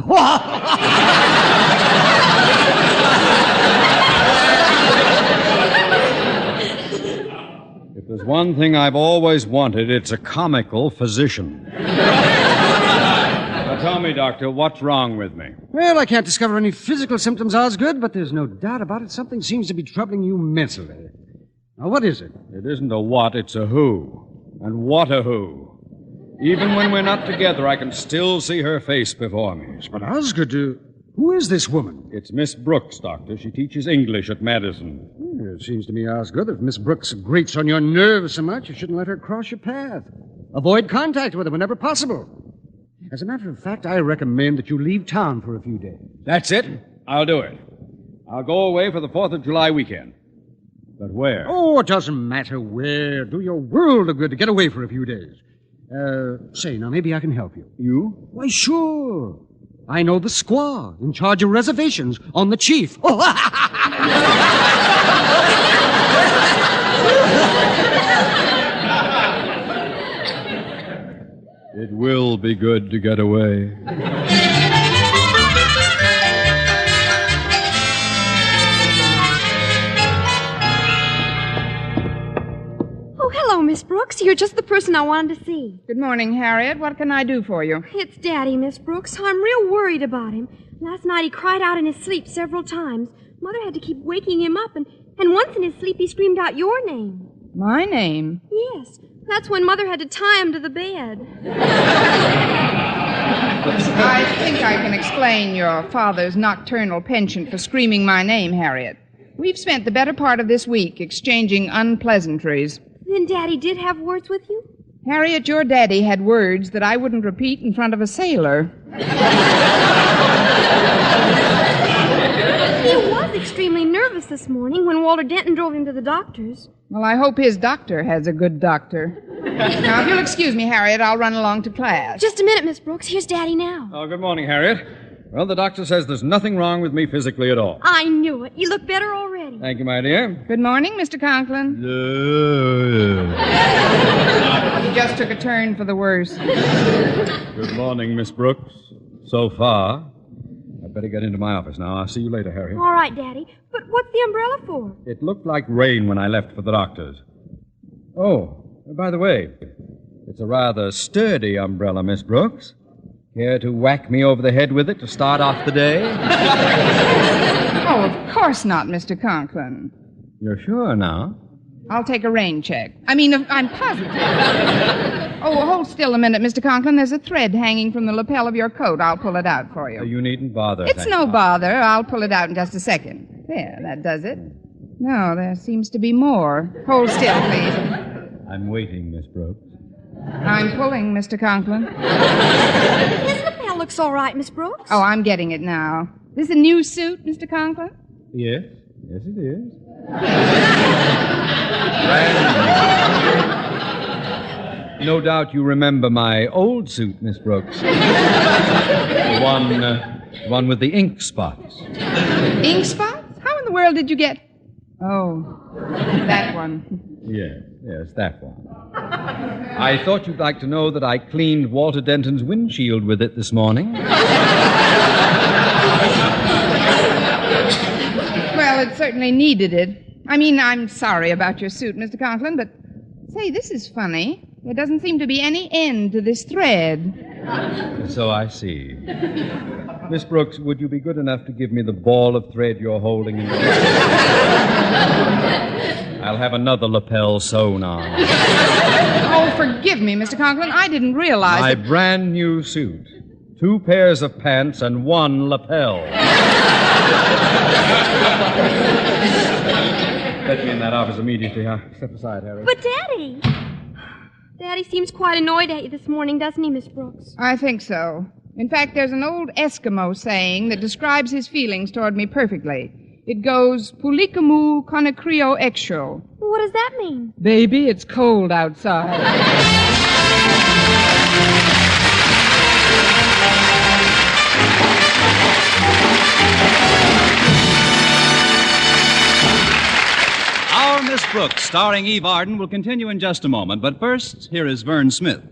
If there's one thing I've always wanted, it's a comical physician. Now tell me, Doctor, what's wrong with me? Well, I can't discover any physical symptoms, Osgood, but there's no doubt about it. Something seems to be troubling you mentally. Now, what is it? It isn't a what, it's a who. And what a who. Even when we're not together, I can still see her face before me. But Osgood, who is this woman? It's Miss Brooks, Doctor. She teaches English at Madison. It seems to me, Osgood, if Miss Brooks grates on your nerves so much, you shouldn't let her cross your path. Avoid contact with her whenever possible. As a matter of fact, I recommend that you leave town for a few days. That's it. I'll do it. I'll go away for the 4th of July weekend. But where? Oh, it doesn't matter where. Do your world of good to get away for a few days. Say, now, maybe I can help you. You? Why, sure. I know the squaw in charge of reservations on the chief. Oh, it will be good to get away. Hello, Miss Brooks. You're just the person I wanted to see. Good morning, Harriet. What can I do for you? It's Daddy, Miss Brooks. I'm real worried about him. Last night he cried out in his sleep several times. Mother had to keep waking him up, and once in his sleep he screamed out your name. My name? Yes. That's when Mother had to tie him to the bed. I think I can explain your father's nocturnal penchant for screaming my name, Harriet. We've spent the better part of this week exchanging unpleasantries. Then Daddy did have words with you? Harriet, your daddy had words that I wouldn't repeat in front of a sailor. He was extremely nervous this morning when Walter Denton drove him to the doctor's. Well, I hope his doctor has a good doctor. Now, if you'll excuse me, Harriet, I'll run along to class. Just a minute, Miss Brooks. Here's Daddy now. Oh, good morning, Harriet. Well, the doctor says there's nothing wrong with me physically at all. I knew it. You look better already. Thank you, my dear. Good morning, Mr. Conklin. He just took a turn for the worse. Good morning, Miss Brooks. So far. I'd better get into my office now. I'll see you later, Harriet. All right, Daddy. But what's the umbrella for? It looked like rain when I left for the doctor's. Oh, by the way, it's a rather sturdy umbrella, Miss Brooks. Care to whack me over the head with it to start off the day? Oh, of course not, Mr. Conklin. You're sure now? I'll take a rain check. I'm positive. Oh, hold still a minute, Mr. Conklin. There's a thread hanging from the lapel of your coat. I'll pull it out for you. You needn't bother. It's no bother. I'll pull it out in just a second. There, that does it. No, there seems to be more. Hold still, please. I'm waiting, Miss Brooks. I'm pulling, Mr. Conklin. His lapel looks all right, Miss Brooks. Oh, I'm getting it now. This a new suit, Mr. Conklin? Yes. Yes, it is. No doubt you remember my old suit, Miss Brooks. The one with the ink spots. Ink spots? How in the world did you get... Oh, that one. Yes, that one. I thought you'd like to know that I cleaned Walter Denton's windshield with it this morning. Well, it certainly needed it. I'm sorry about your suit, Mr. Conklin, but say, this is funny. There doesn't seem to be any end to this thread. So I see. Miss Brooks, would you be good enough to give me the ball of thread you're holding in your hand? I'll have another lapel sewn on. Oh, forgive me, Mr. Conklin. I didn't realize My brand new suit. 2 pairs of pants and 1 lapel. Let me in that office immediately. Step aside, Harry. But, Daddy... Daddy seems quite annoyed at you this morning, doesn't he, Miss Brooks? I think so. In fact, there's an old Eskimo saying that describes his feelings toward me perfectly. It goes, Pulikamu konakrio exo. What does that mean? Baby, it's cold outside. Our Miss Brooks, starring Eve Arden, will continue in just a moment. But first, here is Vern Smith.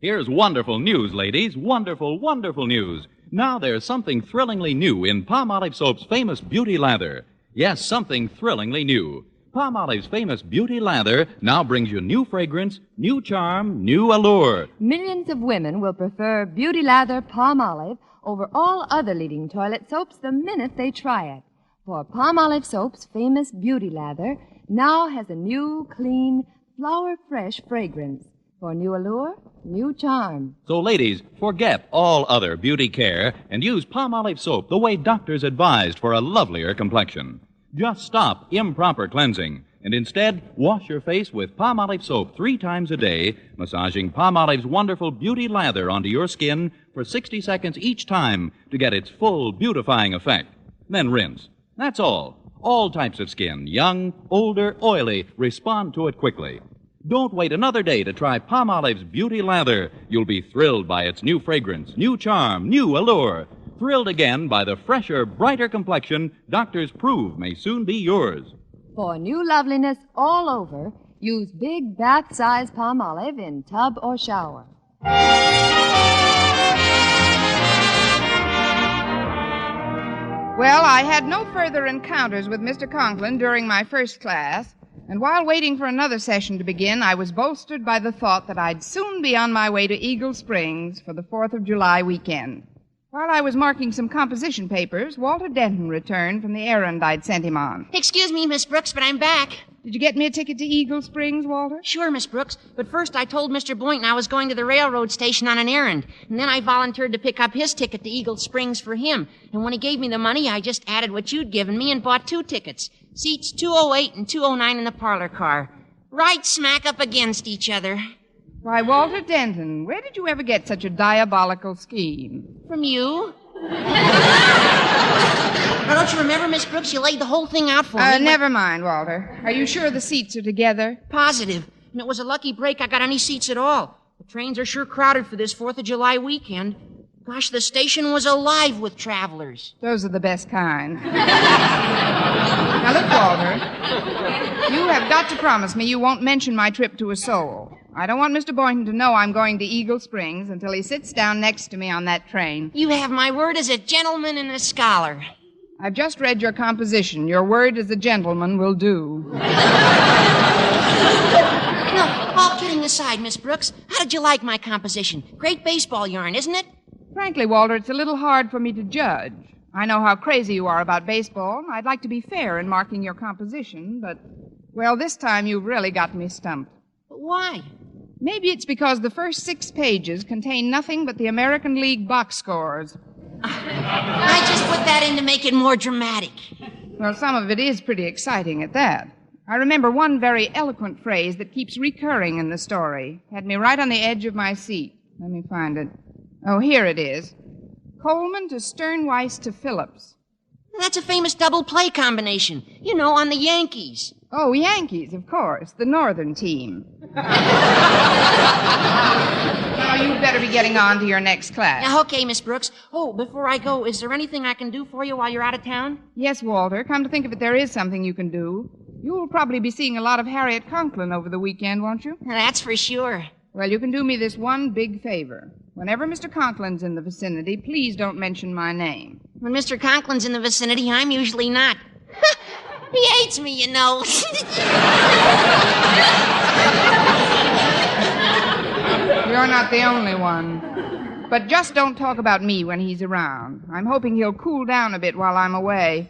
Here's wonderful news, ladies. Wonderful, wonderful news. Now there's something thrillingly new in Palmolive Soap's famous Beauty Lather. Yes, something thrillingly new. Palmolive's famous Beauty Lather now brings you new fragrance, new charm, new allure. Millions of women will prefer Beauty Lather Palmolive over all other leading toilet soaps the minute they try it. For Palmolive Soap's famous Beauty Lather now has a new, clean, flower-fresh fragrance. For new allure, new charm. So, ladies, forget all other beauty care and use Palmolive Soap the way doctors advised for a lovelier complexion. Just stop improper cleansing and instead wash your face with Palmolive Soap 3 times a day, massaging Palmolive's wonderful Beauty Lather onto your skin for 60 seconds each time to get its full beautifying effect. Then rinse. That's all. All types of skin, young, older, oily, respond to it quickly. Don't wait another day to try Palmolive's Beauty Lather. You'll be thrilled by its new fragrance, new charm, new allure. Thrilled again by the fresher, brighter complexion doctors prove may soon be yours. For new loveliness all over, use big bath-size Palmolive in tub or shower. Well, I had no further encounters with Mr. Conklin during my first class, and while waiting for another session to begin, I was bolstered by the thought that I'd soon be on my way to Eagle Springs for the 4th of July weekend. While I was marking some composition papers, Walter Denton returned from the errand I'd sent him on. Excuse me, Miss Brooks, but I'm back. Did you get me a ticket to Eagle Springs, Walter? Sure, Miss Brooks, but first I told Mr. Boynton I was going to the railroad station on an errand, and then I volunteered to pick up his ticket to Eagle Springs for him. And when he gave me the money, I just added what you'd given me and bought 2 tickets. Seats 208 and 209 in the parlor car. Right smack up against each other. Why, Walter Denton, where did you ever get such a diabolical scheme? From you. Now, don't you remember, Miss Brooks? You laid the whole thing out for me. Never mind, Walter. Are you sure the seats are together? Positive. And it was a lucky break I got any seats at all. The trains are sure crowded for this 4th of July weekend. Gosh, the station was alive with travelers. Those are the best kind. Now, look, Walter. You have got to promise me you won't mention my trip to a soul. I don't want Mr. Boynton to know I'm going to Eagle Springs until he sits down next to me on that train. You have my word as a gentleman and a scholar. I've just read your composition. Your word as a gentleman will do. No, all kidding aside, Miss Brooks, how did you like my composition? Great baseball yarn, isn't it? Frankly, Walter, it's a little hard for me to judge. I know how crazy you are about baseball. I'd like to be fair in marking your composition, but, well, this time you've really got me stumped. But why? Maybe it's because the first 6 pages contain nothing but the American League box scores. I just put that in to make it more dramatic. Well, some of it is pretty exciting at that. I remember one very eloquent phrase that keeps recurring in the story. Had me right on the edge of my seat. Let me find it. Oh, here it is. Coleman to Sternweiss to Phillips. That's a famous double play combination. You know, on the Yankees. Oh, Yankees, of course. The northern team. Now, you'd better be getting on to your next class. Okay, Miss Brooks. Oh, before I go, is there anything I can do for you while you're out of town? Yes, Walter. Come to think of it, there is something you can do. You'll probably be seeing a lot of Harriet Conklin over the weekend, won't you? That's for sure. Well, you can do me this one big favor. Whenever Mr. Conklin's in the vicinity, please don't mention my name. When Mr. Conklin's in the vicinity, I'm usually not. He hates me, you know. You're not the only one. But just don't talk about me when he's around. I'm hoping he'll cool down a bit while I'm away.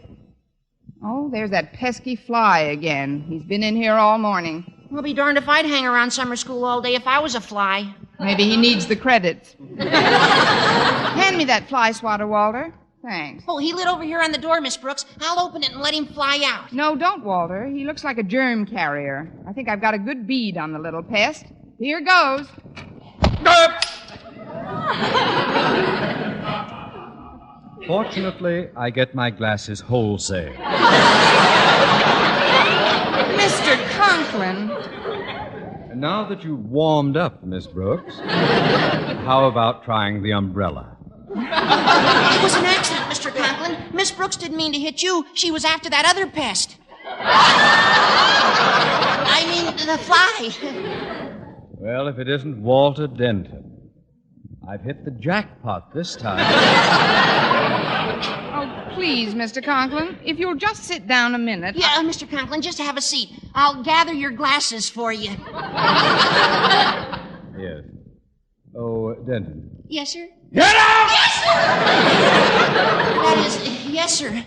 Oh, there's that pesky fly again. He's been in here all morning. I'll be darned if I'd hang around summer school all day if I was a fly. Maybe he needs the credits. Hand me that fly swatter, Walter. Thanks. Oh, he lit over here on the door, Miss Brooks. I'll open it and let him fly out. No, don't, Walter. He looks like a germ carrier. I think I've got a good bead on the little pest. Here goes. Fortunately, I get my glasses wholesale. Mr. Conklin. And now that you've warmed up, Miss Brooks, how about trying the umbrella? It was an accident, Mr. Conklin. Miss Brooks didn't mean to hit you. She was after that other pest. I mean, the fly. Well, if it isn't Walter Denton. I've hit the jackpot this time. Oh, please, Mr. Conklin, if you'll just sit down a minute. Yeah, Mr. Conklin, just have a seat. I'll gather your glasses for you. Yes. Oh, Denton. Yes, sir? Get out! Yes, sir! That is, yes, sir.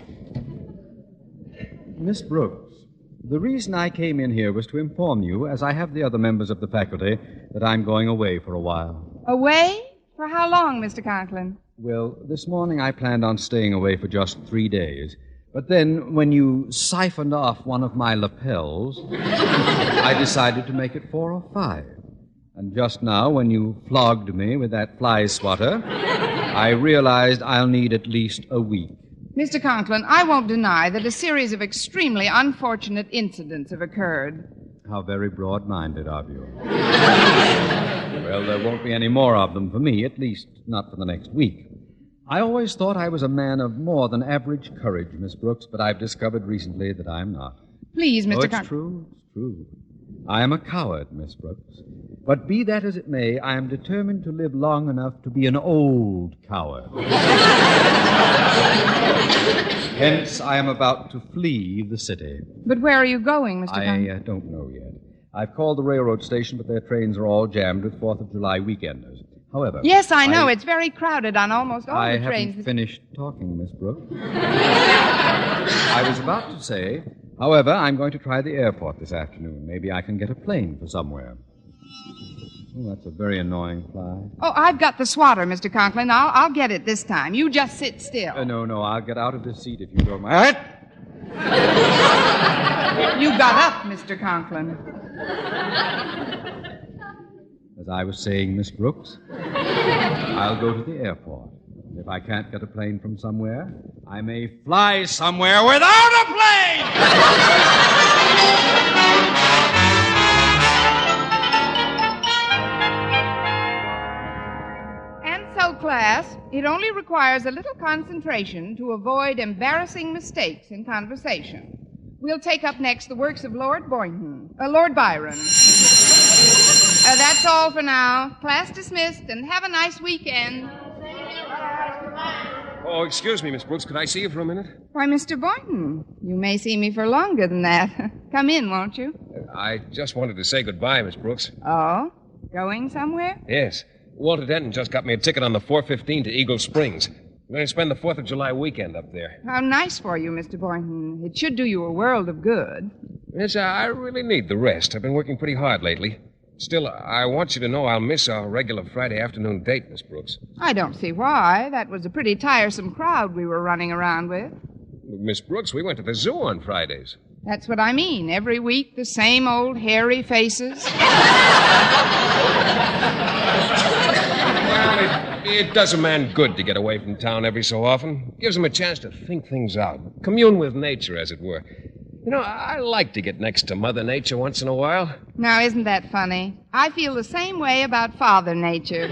Miss Brooks, the reason I came in here was to inform you, as I have the other members of the faculty, that I'm going away for a while. Away? For how long, Mr. Conklin? Well, this morning I planned on staying away for just 3 days. But then, when you siphoned off one of my lapels, I decided to make it 4 or 5. And just now, when you flogged me with that fly swatter, I realized I'll need at least a week. Mr. Conklin, I won't deny that a series of extremely unfortunate incidents have occurred. How very broad-minded of you. Well, there won't be any more of them for me, at least not for the next week. I always thought I was a man of more than average courage, Miss Brooks, but I've discovered recently that I'm not. Please, Mr. It's true. I am a coward, Miss Brooks. But be that as it may, I am determined to live long enough to be an old coward. Hence, I am about to flee the city. But where are you going, Mr. Conklin? I don't know yet. I've called the railroad station, but their trains are all jammed with 4th of July weekenders. However... Yes, I know. It's very crowded on almost all the trains. I haven't finished talking, Miss Brooks. I was about to say, however, I'm going to try the airport this afternoon. Maybe I can get a plane for somewhere. Oh, that's a very annoying fly. Oh, I've got the swatter, Mr. Conklin. I'll get it this time. You just sit still. No, I'll get out of this seat if you don't mind. You got up, Mr. Conklin. As I was saying, Miss Brooks, I'll go to the airport. If I can't get a plane from somewhere, I may fly somewhere without a plane! So, class, it only requires a little concentration to avoid embarrassing mistakes in conversation. We'll take up next the works of Lord Byron. That's all for now. Class dismissed, and have a nice weekend. Oh, excuse me, Miss Brooks. Could I see you for a minute? Why, Mr. Boynton, you may see me for longer than that. Come in, won't you? I just wanted to say goodbye, Miss Brooks. Oh? Going somewhere? Yes. Walter Denton just got me a ticket on the 4:15 to Eagle Springs. I'm going to spend the 4th of July weekend up there. How nice for you, Mr. Boynton. It should do you a world of good. Yes, I really need the rest. I've been working pretty hard lately. Still, I want you to know I'll miss our regular Friday afternoon date, Miss Brooks. I don't see why. That was a pretty tiresome crowd we were running around with. Miss Brooks, we went to the zoo on Fridays. That's what I mean. Every week, the same old hairy faces. Well, it does a man good to get away from town every so often. Gives him a chance to think things out. Commune with nature, as it were. You know, I like to get next to Mother Nature once in a while. Now, isn't that funny? I feel the same way about Father Nature.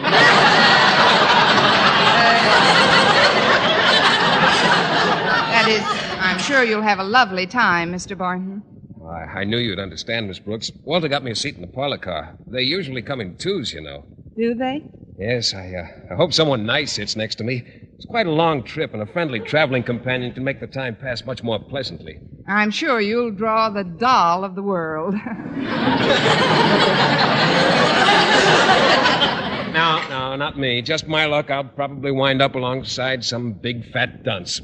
That is, I'm sure you'll have a lovely time, Mr. Boynton. I knew you'd understand, Miss Brooks. Walter got me a seat in the parlor car. They usually come in twos, you know. Do they? Yes, I hope someone nice sits next to me. It's quite a long trip, and a friendly traveling companion can make the time pass much more pleasantly. I'm sure you'll draw the doll of the world. No, not me. Just my luck. I'll probably wind up alongside some big fat dunce.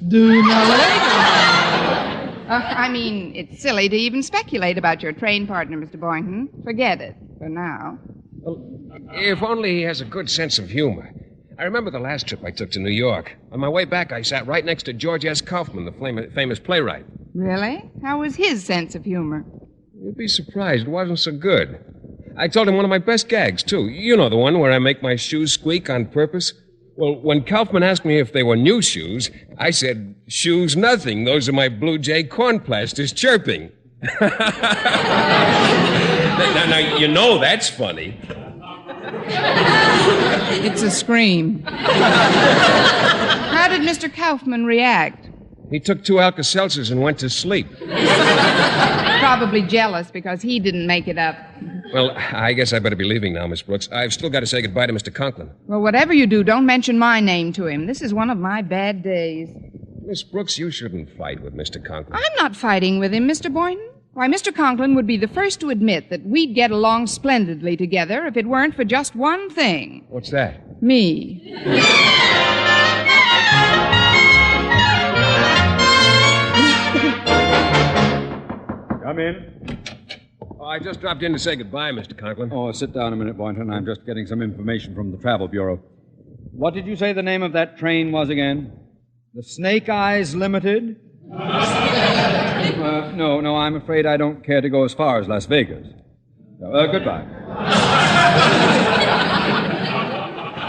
I mean, it's silly to even speculate about your train partner, Mr. Boynton. Forget it for now. Well, if only he has a good sense of humor. I remember the last trip I took to New York. On my way back, I sat right next to George S. Kaufman, the famous playwright. Really? How was his sense of humor? You'd be surprised. It wasn't so good. I told him one of my best gags, too. You know the one where I make my shoes squeak on purpose? Well, when Kaufman asked me if they were new shoes, I said, "Shoes nothing. Those are my Blue Jay cornplasters chirping." Now, you know that's funny. It's a scream. How did Mr. Kaufman react? He took 2 Alka-Seltzers and went to sleep. Probably jealous because he didn't make it up. Well, I guess I better be leaving now, Miss Brooks. I've still got to say goodbye to Mr. Conklin. Well, whatever you do, don't mention my name to him. This is one of my bad days. Miss Brooks, you shouldn't fight with Mr. Conklin. I'm not fighting with him, Mr. Boynton. Why, Mr. Conklin would be the first to admit that we'd get along splendidly together if it weren't for just one thing. What's that? Me. Come in. Oh, I just dropped in to say goodbye, Mr. Conklin. Oh, sit down a minute, Boynton. I'm just getting some information from the Travel Bureau. What did you say the name of that train was again? The Snake Eyes Limited? No, I'm afraid I don't care to go as far as Las Vegas. Goodbye.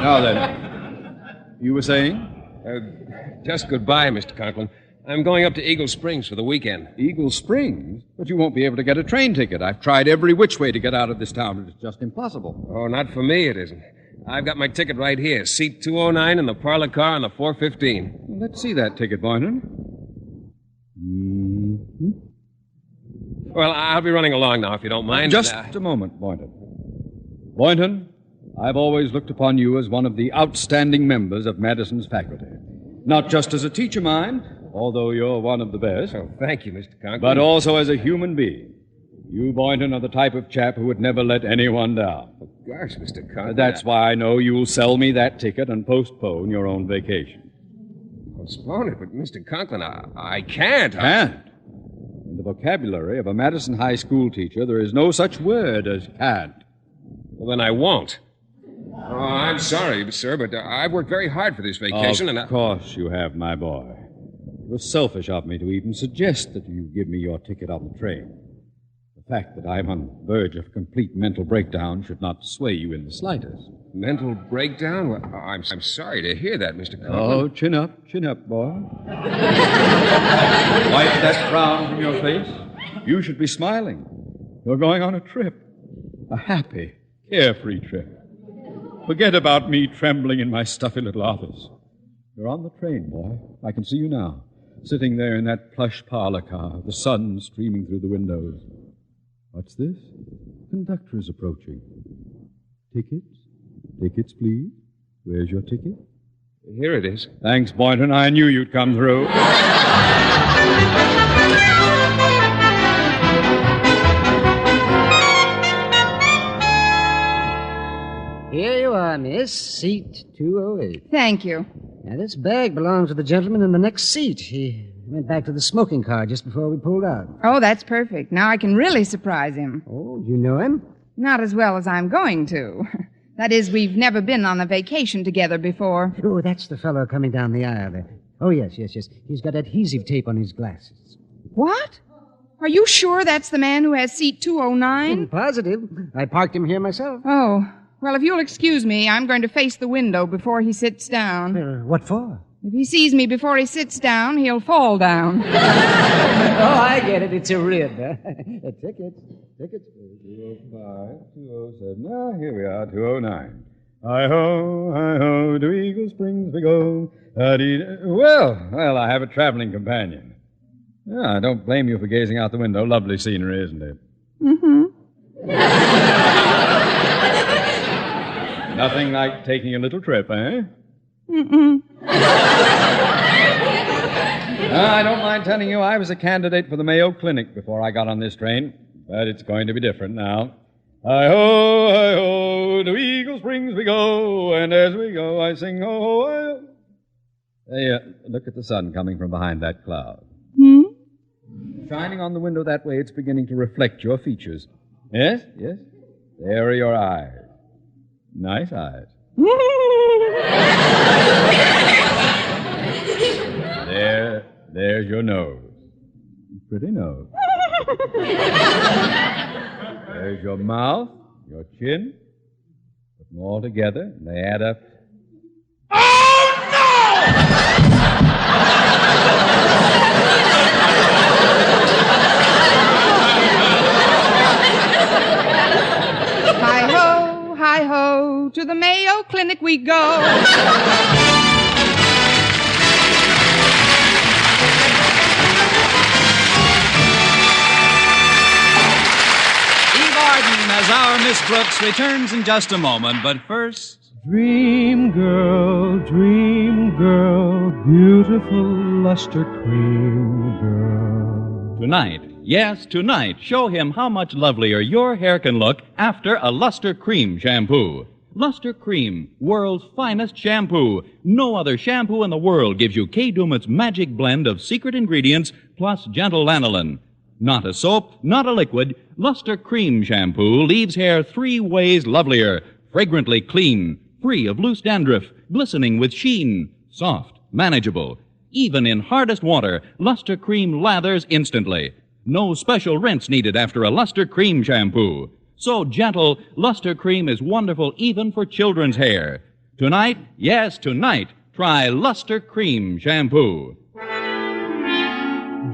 Now then, you were saying? Just goodbye, Mr. Conklin. I'm going up to Eagle Springs for the weekend. Eagle Springs? But you won't be able to get a train ticket. I've tried every which way to get out of this town, and it's just impossible. Oh, not for me, it isn't. I've got my ticket right here. Seat 209 in the parlor car on the 415. Let's see that ticket, Boynton. Mm-hmm. Well, I'll be running along now, if you don't mind. Just a moment, Boynton. Boynton, I've always looked upon you as one of the outstanding members of Madison's faculty. Not just as a teacher, mind, although you're one of the best. Oh, thank you, Mr. Conklin. But also as a human being. You, Boynton, are the type of chap who would never let anyone down. Oh, gosh, Mr. Conklin. That's why I know you'll sell me that ticket and postpone your own vacation. Postpone it? But, Mr. Conklin, I can't. Can't? In the vocabulary of a Madison High School teacher, there is no such word as can't. Well, then I won't. Oh, I'm sorry, sir, but I've worked very hard for this vacation, Of course you have, my boy. It was selfish of me to even suggest that you give me your ticket on the train. The fact that I'm on the verge of complete mental breakdown should not sway you in the slightest. Mental breakdown? Well, I'm sorry to hear that, Mr. Conklin. Oh, chin up, boy. Wipe that frown from your face. You should be smiling. You're going on a trip. A happy, carefree trip. Forget about me trembling in my stuffy little office. You're on the train, boy. I can see you now, sitting there in that plush parlor car, the sun streaming through the windows. What's this? Conductor's approaching. Tickets? Tickets, please. Where's your ticket? Here it is. Thanks, Boynton. I knew you'd come through. Here you are, miss. Seat 208. Thank you. Now, this bag belongs to the gentleman in the next seat. He went back to the smoking car just before we pulled out. Oh, that's perfect. Now I can really surprise him. Oh, you know him? Not as well as I'm going to. That is, we've never been on a vacation together before. Oh, that's the fellow coming down the aisle there. Oh, yes. He's got adhesive tape on his glasses. What? Are you sure that's the man who has seat 209? I'm positive. I parked him here myself. Oh. Well, if you'll excuse me, I'm going to face the window before he sits down. What for? If he sees me before he sits down, he'll fall down. Oh, I get it. It's a rib. Tickets. 205, 207. Ah, here we are, 209. Hi-ho, to Eagle Springs we go. Well, I have a traveling companion. I don't blame you for gazing out the window. Lovely scenery, isn't it? Mm-hmm. Nothing like taking a little trip, eh? Mm-mm. I don't mind telling you I was a candidate for the Mayo Clinic before I got on this train. But it's going to be different now. Hi-ho, to Eagle Springs we go, and as we go I sing ho-ho, hi-ho. Hey, look at the sun coming from behind that cloud. Shining on the window that way, it's beginning to reflect your features. Yes? There are your eyes. Nice eyes. There's your nose. Pretty nose. There's your mouth, your chin. Put them all together, and they add up. Hi-ho, hi-ho, to the Mayo Clinic we go. as our Miss Brooks returns in just a moment. But first... Dream girl, beautiful luster cream girl. Tonight, yes, tonight, show him how much lovelier your hair can look after a Luster Cream shampoo. Luster Cream, world's finest shampoo. No other shampoo in the world gives you Kay Daumit's magic blend of secret ingredients plus gentle lanolin. Not a soap, not a liquid. Luster Cream shampoo leaves hair 3 ways lovelier. Fragrantly clean, free of loose dandruff, glistening with sheen, soft, manageable. Even in hardest water, Luster Cream lathers instantly. No special rinse needed after a Luster Cream shampoo. So gentle, Luster Cream is wonderful even for children's hair. Tonight, yes, tonight, try Luster Cream shampoo.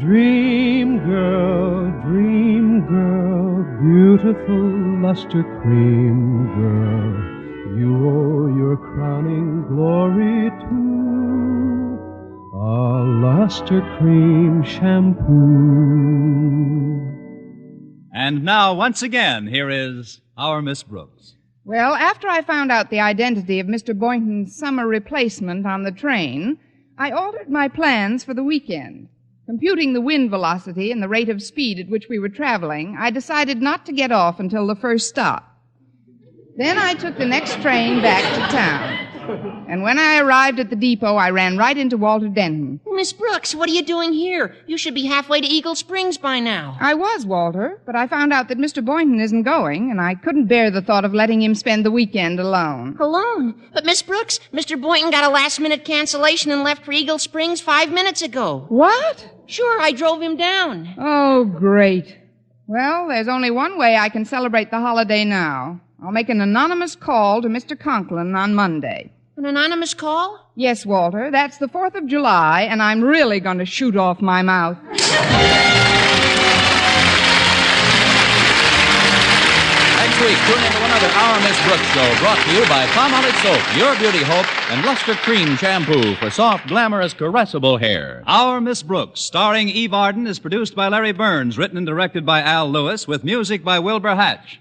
Dream girl, beautiful luster cream girl. You owe your crowning glory to a luster cream shampoo. And now, once again, here is our Miss Brooks. Well, after I found out the identity of Mr. Boynton's summer replacement on the train, I altered my plans for the weekend. Computing the wind velocity and the rate of speed at which we were traveling, I decided not to get off until the first stop. Then I took the next train back to town. And when I arrived at the depot, I ran right into Walter Denton. Miss Brooks, what are you doing here? You should be halfway to Eagle Springs by now. I was, Walter, but I found out that Mr. Boynton isn't going, and I couldn't bear the thought of letting him spend the weekend alone. Alone? But, Miss Brooks, Mr. Boynton got a last-minute cancellation and left for Eagle Springs 5 minutes ago. What? Sure, I drove him down. Oh, great. Well, there's only one way I can celebrate the holiday now. I'll make an anonymous call to Mr. Conklin on Monday. An anonymous call? Yes, Walter. That's the 4th of July, and I'm really going to shoot off my mouth. Next week, tune into another Our Miss Brooks show brought to you by Palmolive Soap, Your Beauty Hope, and Luster Cream Shampoo for soft, glamorous, caressable hair. Our Miss Brooks, starring Eve Arden, is produced by Larry Burns, written and directed by Al Lewis, with music by Wilbur Hatch.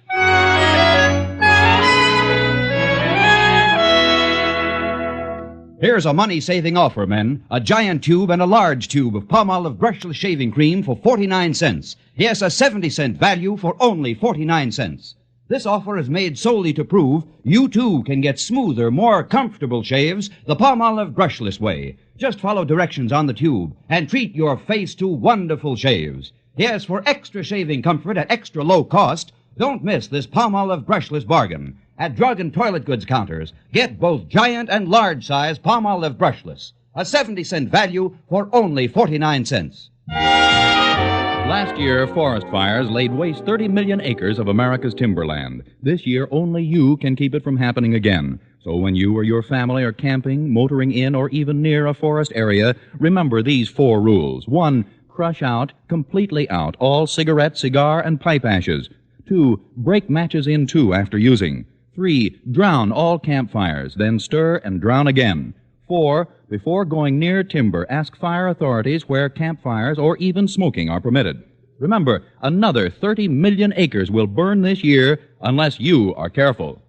Here's a money-saving offer, men. A giant tube and a large tube of Palmolive brushless shaving cream for 49 cents. Yes, a 70-cent value for only 49 cents. This offer is made solely to prove you, too, can get smoother, more comfortable shaves the Palmolive brushless way. Just follow directions on the tube and treat your face to wonderful shaves. Yes, for extra shaving comfort at extra low cost, don't miss this Palmolive brushless bargain. At drug and toilet goods counters, get both giant and large size Palmolive brushless. A 70-cent value for only 49 cents. Last year, forest fires laid waste 30 million acres of America's timberland. This year, only you can keep it from happening again. So when you or your family are camping, motoring in, or even near a forest area, remember these 4 rules. 1, crush out, completely out, all cigarette, cigar, and pipe ashes. 2, break matches in 2 after using. 3, drown all campfires, then stir and drown again. 4, before going near timber, ask fire authorities where campfires or even smoking are permitted. Remember, another 30 million acres will burn this year unless you are careful.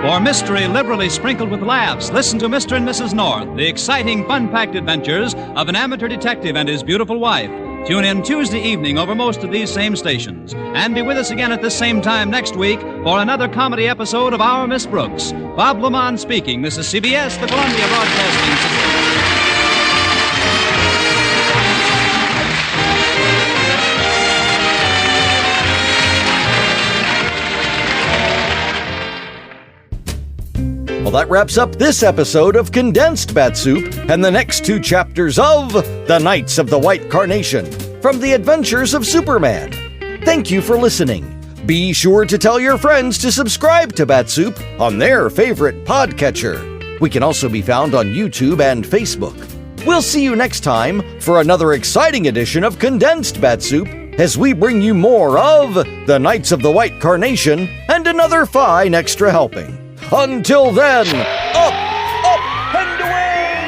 For mystery liberally sprinkled with laughs, listen to Mr. and Mrs. North, the exciting, fun-packed adventures of an amateur detective and his beautiful wife. Tune in Tuesday evening over most of these same stations. And be with us again at this same time next week for another comedy episode of Our Miss Brooks. Bob Lamont speaking. This is CBS, the Columbia Broadcasting System. Well, that wraps up this episode of Condensed Bat-Supe and the next 2 chapters of The Knights of the White Carnation from the Adventures of Superman. Thank you for listening. Be sure to tell your friends to subscribe to Bat-Supe on their favorite podcatcher. We can also be found on YouTube and Facebook. We'll see you next time for another exciting edition of Condensed Bat-Supe as we bring you more of The Knights of the White Carnation and another fine extra helping. Until then, up, and away!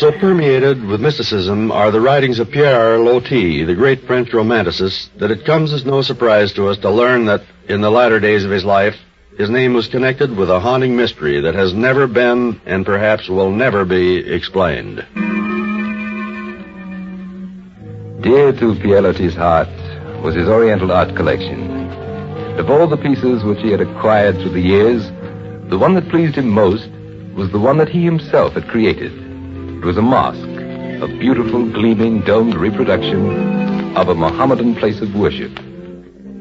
So permeated with mysticism are the writings of Pierre Loti, the great French romanticist, that it comes as no surprise to us to learn that in the latter days of his life, his name was connected with a haunting mystery that has never been and perhaps will never be explained. Dear to Pierre Loti's heart was his Oriental art collection. Of all the pieces which he had acquired through the years, the one that pleased him most was the one that he himself had created. It was a mosque, a beautiful, gleaming, domed reproduction of a Mohammedan place of worship.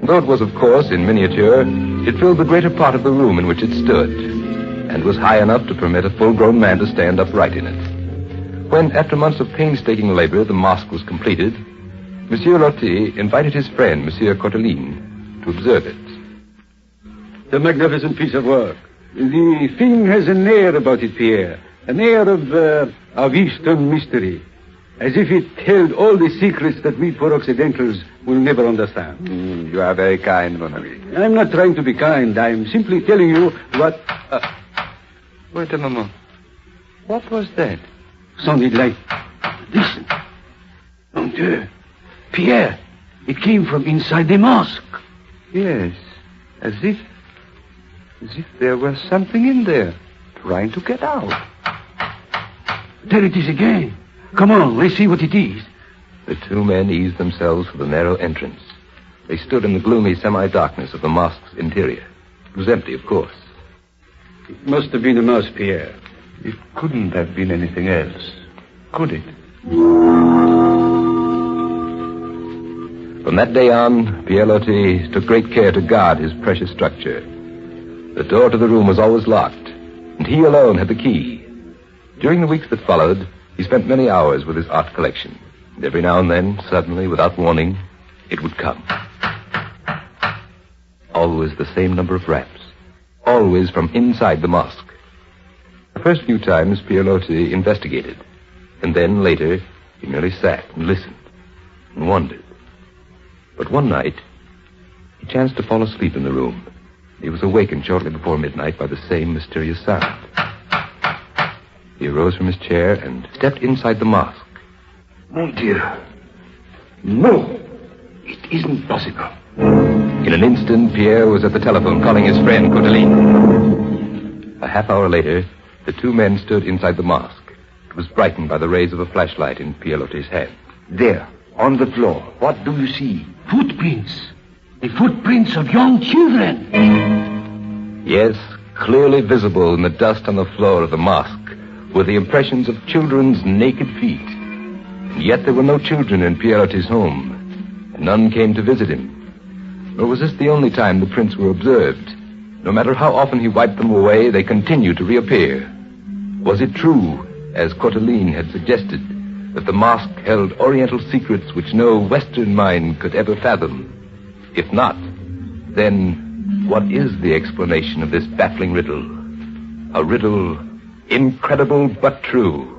Though it was, of course, in miniature, it filled the greater part of the room in which it stood, and was high enough to permit a full-grown man to stand upright in it. When, after months of painstaking labor, the mosque was completed, Monsieur Loti invited his friend, Monsieur Courteline, to observe it. A magnificent piece of work. The thing has an air about it, Pierre. An air of Eastern mystery. As if it held all the secrets that we poor Occidentals will never understand. You are very kind, mon ami. I'm not trying to be kind. I'm simply telling you what... Wait a moment. What was that? Sounded like... Listen. Mon Dieu. Pierre, it came from inside the mosque. Yes. As if there was something in there, trying to get out. There it is again. Come on, let's see what it is. The two men eased themselves to the narrow entrance. They stood in the gloomy semi-darkness of the mosque's interior. It was empty, of course. It must have been a mouse, Pierre. It couldn't have been anything else, could it? From that day on, Pierre Loti took great care to guard his precious structure. The door to the room was always locked, and he alone had the key. During the weeks that followed, he spent many hours with his art collection. And every now and then, suddenly, without warning, it would come. Always the same number of raps. Always from inside the mosque. The first few times, Pierre Loti investigated. And then, later, he merely sat and listened and wondered. But one night, he chanced to fall asleep in the room. He was awakened shortly before midnight by the same mysterious sound. He arose from his chair and stepped inside the mosque. Mon Dieu. No, it isn't possible. In an instant, Pierre was at the telephone calling his friend, Courteline. A half hour later, the two men stood inside the mosque. It was brightened by the rays of a flashlight in Pierre Loti's hand. There, on the floor, what do you see? Footprints. The footprints of young children. Yes, clearly visible in the dust on the floor of the mosque were the impressions of children's naked feet. And yet there were no children in Pierre Loti's home, and none came to visit him. Nor was this the only time the prints were observed. No matter how often he wiped them away, they continued to reappear. Was it true, as Courteline had suggested, that the mosque held Oriental secrets which no Western mind could ever fathom? If not, then what is the explanation of this baffling riddle? A riddle incredible but true.